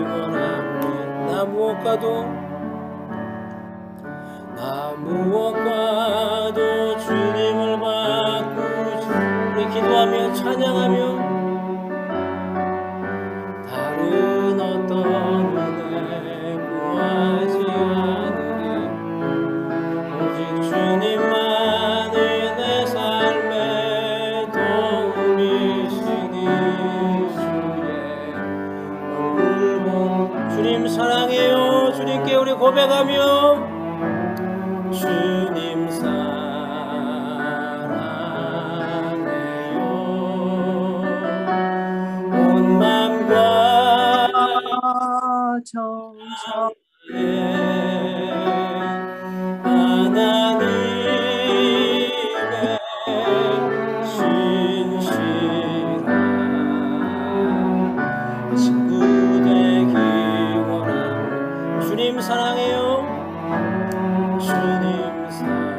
원합니다. 나 무엇과도 나 무엇과도 주님을 바꾸지. 우리 기도하며 찬양하며 다른 어떤 은혜 구하지 않으리. 오직 주님만이 내 삶의 도움이시니 주의 얼굴 보는 주님 사랑해요. 주님께 우리 고백하며 주님 사랑해요. 온 맘과 정성 하나님의 신실한 친구 되기 원함. 주님 사랑해요. 주님 사랑해요.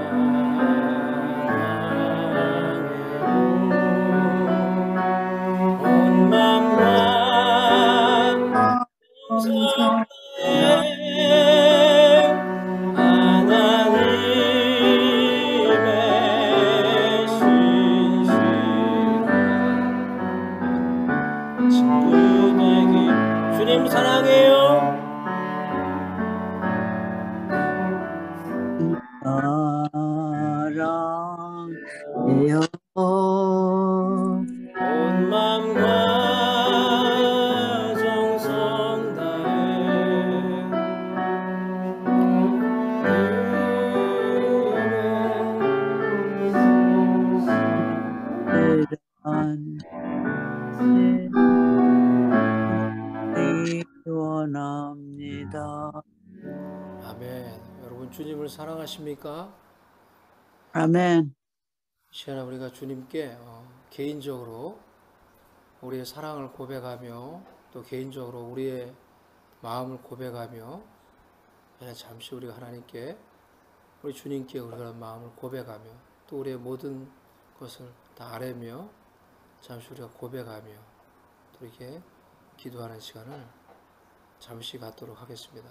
온 맘과 정성 하나님의 신실한 친구 되기. 주님 사랑해요. 사랑해요. 온 맘과 정성 다해 원합니다. 아멘. 여러분 주님을 사랑하십니까? 아멘. 이 시간에 우리가 주님께 개인적으로 우리의 사랑을 고백하며 또 개인적으로 우리의 마음을 고백하며 잠시 우리가 하나님께 우리 주님께 우리가 마음을 고백하며 또 우리의 모든 것을 다 아뢰며 잠시 우리가 고백하며 또 이렇게 기도하는 시간을 잠시 갖도록 하겠습니다.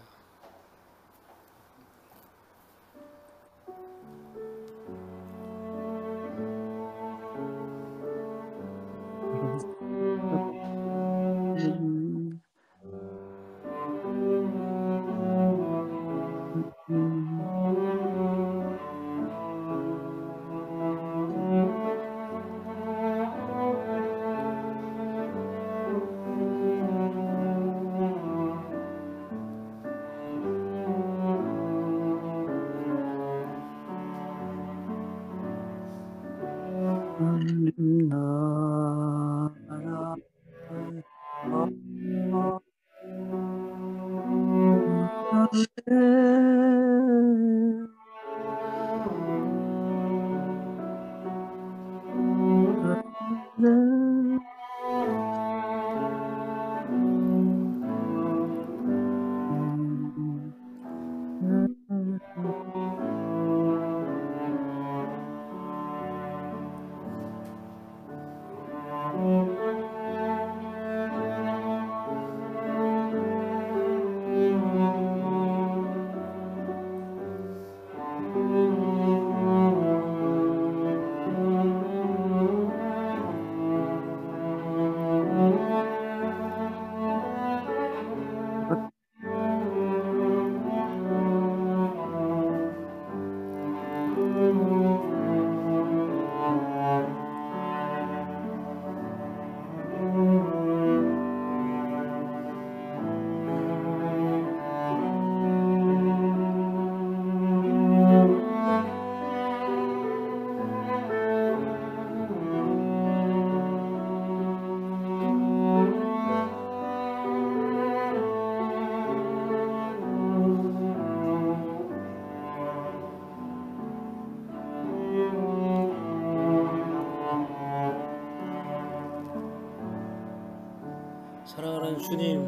사랑하는 주님,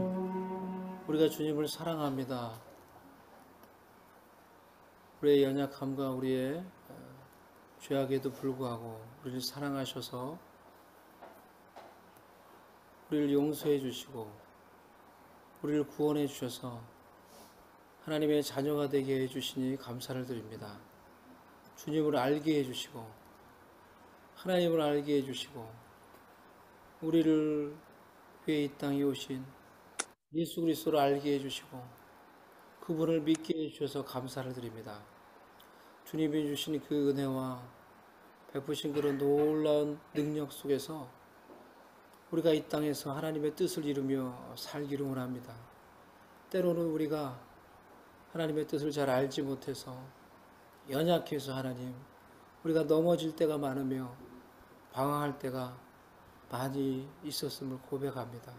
우리가 주님을 사랑합니다. 우리의 연약함과 우리의 죄악에도 불구하고 우리를 사랑하셔서 우리를 용서해 주시고 우리를 구원해 주셔서 하나님의 자녀가 되게 해주시니 감사를 드립니다. 주님을 알게 해주시고 하나님을 알게 해주시고 우리를 위해 이 땅에 오신 예수 그리스도를 알게 해주시고 그분을 믿게 해주셔서 감사를 드립니다. 주님이 주신 그 은혜와 베푸신 그런 놀라운 능력 속에서 우리가 이 땅에서 하나님의 뜻을 이루며 살기를 원합니다. 때로는 우리가 하나님의 뜻을 잘 알지 못해서 연약해서 하나님 우리가 넘어질 때가 많으며 방황할 때가 많이 있었음을 고백합니다.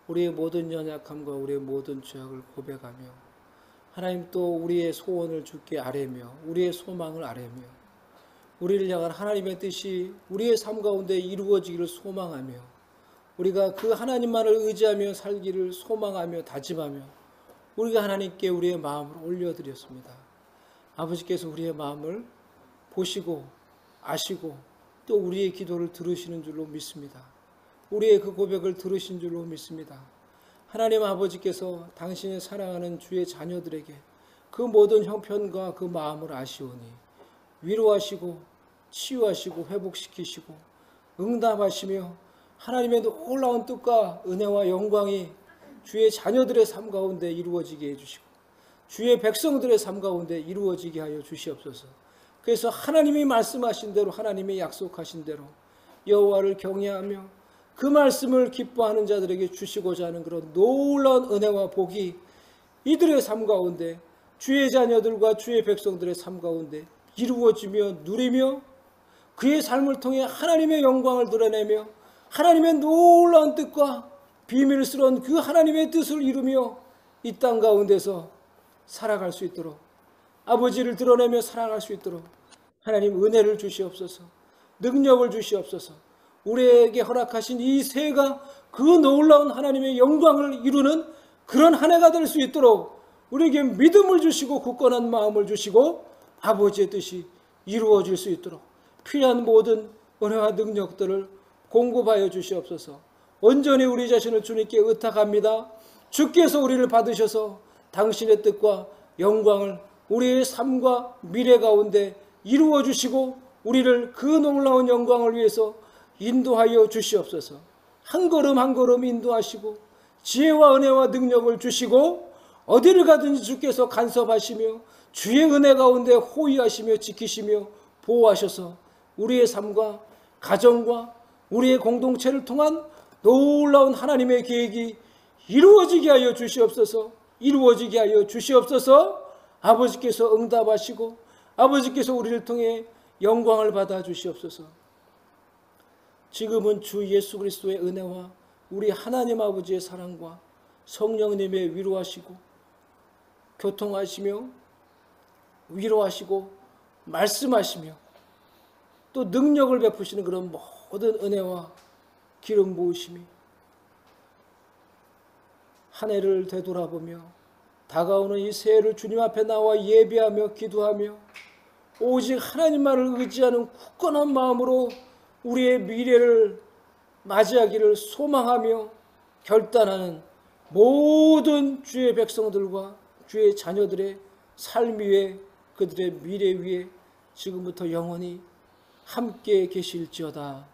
우리의 모든 연약함과 우리의 모든 죄악을 고백하며 하나님 또 우리의 소원을 주께 아뢰며 우리의 소망을 아뢰며 우리를 향한 하나님의 뜻이 우리의 삶 가운데 이루어지기를 소망하며 우리가 그 하나님만을 의지하며 살기를 소망하며 다짐하며 우리가 하나님께 우리의 마음을 올려드렸습니다. 아버지께서 우리의 마음을 보시고 아시고 또 우리의 기도를 들으시는 줄로 믿습니다. 우리의 그 고백을 들으신 줄로 믿습니다. 하나님 아버지께서 당신의 사랑하는 주의 자녀들에게 그 모든 형편과 그 마음을 아시오니 위로하시고 치유하시고 회복시키시고 응답하시며 하나님의 놀라운 뜻과 은혜와 영광이 주의 자녀들의 삶 가운데 이루어지게 해주시고 주의 백성들의 삶 가운데 이루어지게 하여 주시옵소서. 그래서 하나님이 말씀하신 대로 하나님이 약속하신 대로 여호와를 경외하며 그 말씀을 기뻐하는 자들에게 주시고자 하는 그런 놀라운 은혜와 복이 이들의 삶 가운데 주의 자녀들과 주의 백성들의 삶 가운데 이루어지며 누리며 그의 삶을 통해 하나님의 영광을 드러내며 하나님의 놀라운 뜻과 비밀스러운 그 하나님의 뜻을 이루며 이 땅 가운데서 살아갈 수 있도록 아버지를 드러내며 살아갈 수 있도록 하나님 은혜를 주시옵소서. 능력을 주시옵소서. 우리에게 허락하신 이 새해가 그 놀라운 하나님의 영광을 이루는 그런 한 해가 될 수 있도록 우리에게 믿음을 주시고 굳건한 마음을 주시고 아버지의 뜻이 이루어질 수 있도록 필요한 모든 은혜와 능력들을 공급하여 주시옵소서. 온전히 우리 자신을 주님께 의탁합니다. 주께서 우리를 받으셔서 당신의 뜻과 영광을 우리의 삶과 미래 가운데 이루어 주시고 우리를 그 놀라운 영광을 위해서 인도하여 주시옵소서. 한 걸음 한 걸음 인도하시고 지혜와 은혜와 능력을 주시고 어디를 가든지 주께서 간섭하시며 주의 은혜 가운데 호위하시며 지키시며 보호하셔서 우리의 삶과 가정과 우리의 공동체를 통한 놀라운 하나님의 계획이 이루어지게 하여 주시옵소서. 이루어지게 하여 주시옵소서. 아버지께서 응답하시고 아버지께서 우리를 통해 영광을 받아 주시옵소서. 지금은 주 예수 그리스도의 은혜와 우리 하나님 아버지의 사랑과 성령님의 위로하시고 교통하시며 위로하시고 말씀하시며 또 능력을 베푸시는 그런 모든 은혜와 기름 부으심이 한 해를 되돌아보며 다가오는 이 새해를 주님 앞에 나와 예배하며 기도하며 오직 하나님만을 의지하는 굳건한 마음으로 우리의 미래를 맞이하기를 소망하며 결단하는 모든 주의 백성들과 주의 자녀들의 삶 위에 그들의 미래 위에 지금부터 영원히 함께 계실지어다.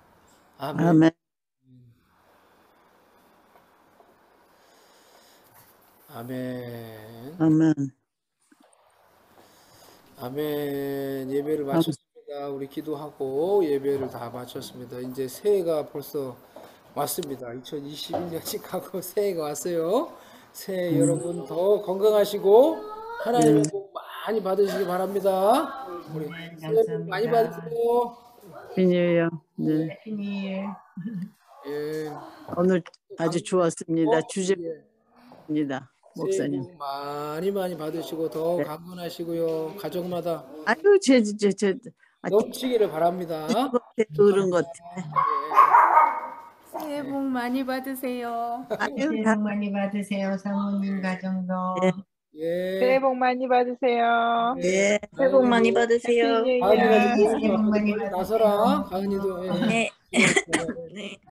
아멘. 아멘. 아멘. 아멘. 아멘. 예배를 마쳤습니다. 우리 기도하고 예배를 다 마쳤습니다. 이제 새해가 벌써 왔습니다. 2021년이 가고 새해가 왔어요. 새해 여러분 더 건강하시고 하나님의 복 많이 받으시기 바랍니다. 우리 새해 복 많이 받으세요. 빈이에요. 네. 예. 오늘 아주 좋았습니다. 예. 주제입니다. 새해 목사님. 복 많이 받으시고 더 강건하시고요. 가정마다 아유, 넘치기를 바랍니다. 그런 것. 새해 복 많이 받으세요. 아유, 새해 복 많이 받으세요. 사모님 가정도. 예. 새해 복 많이 받으세요. 예. 새해 복 많이 받으세요. 가은이가 새해 복 많이 좀 나서라. 가은이도. 예. 네. 예. 네.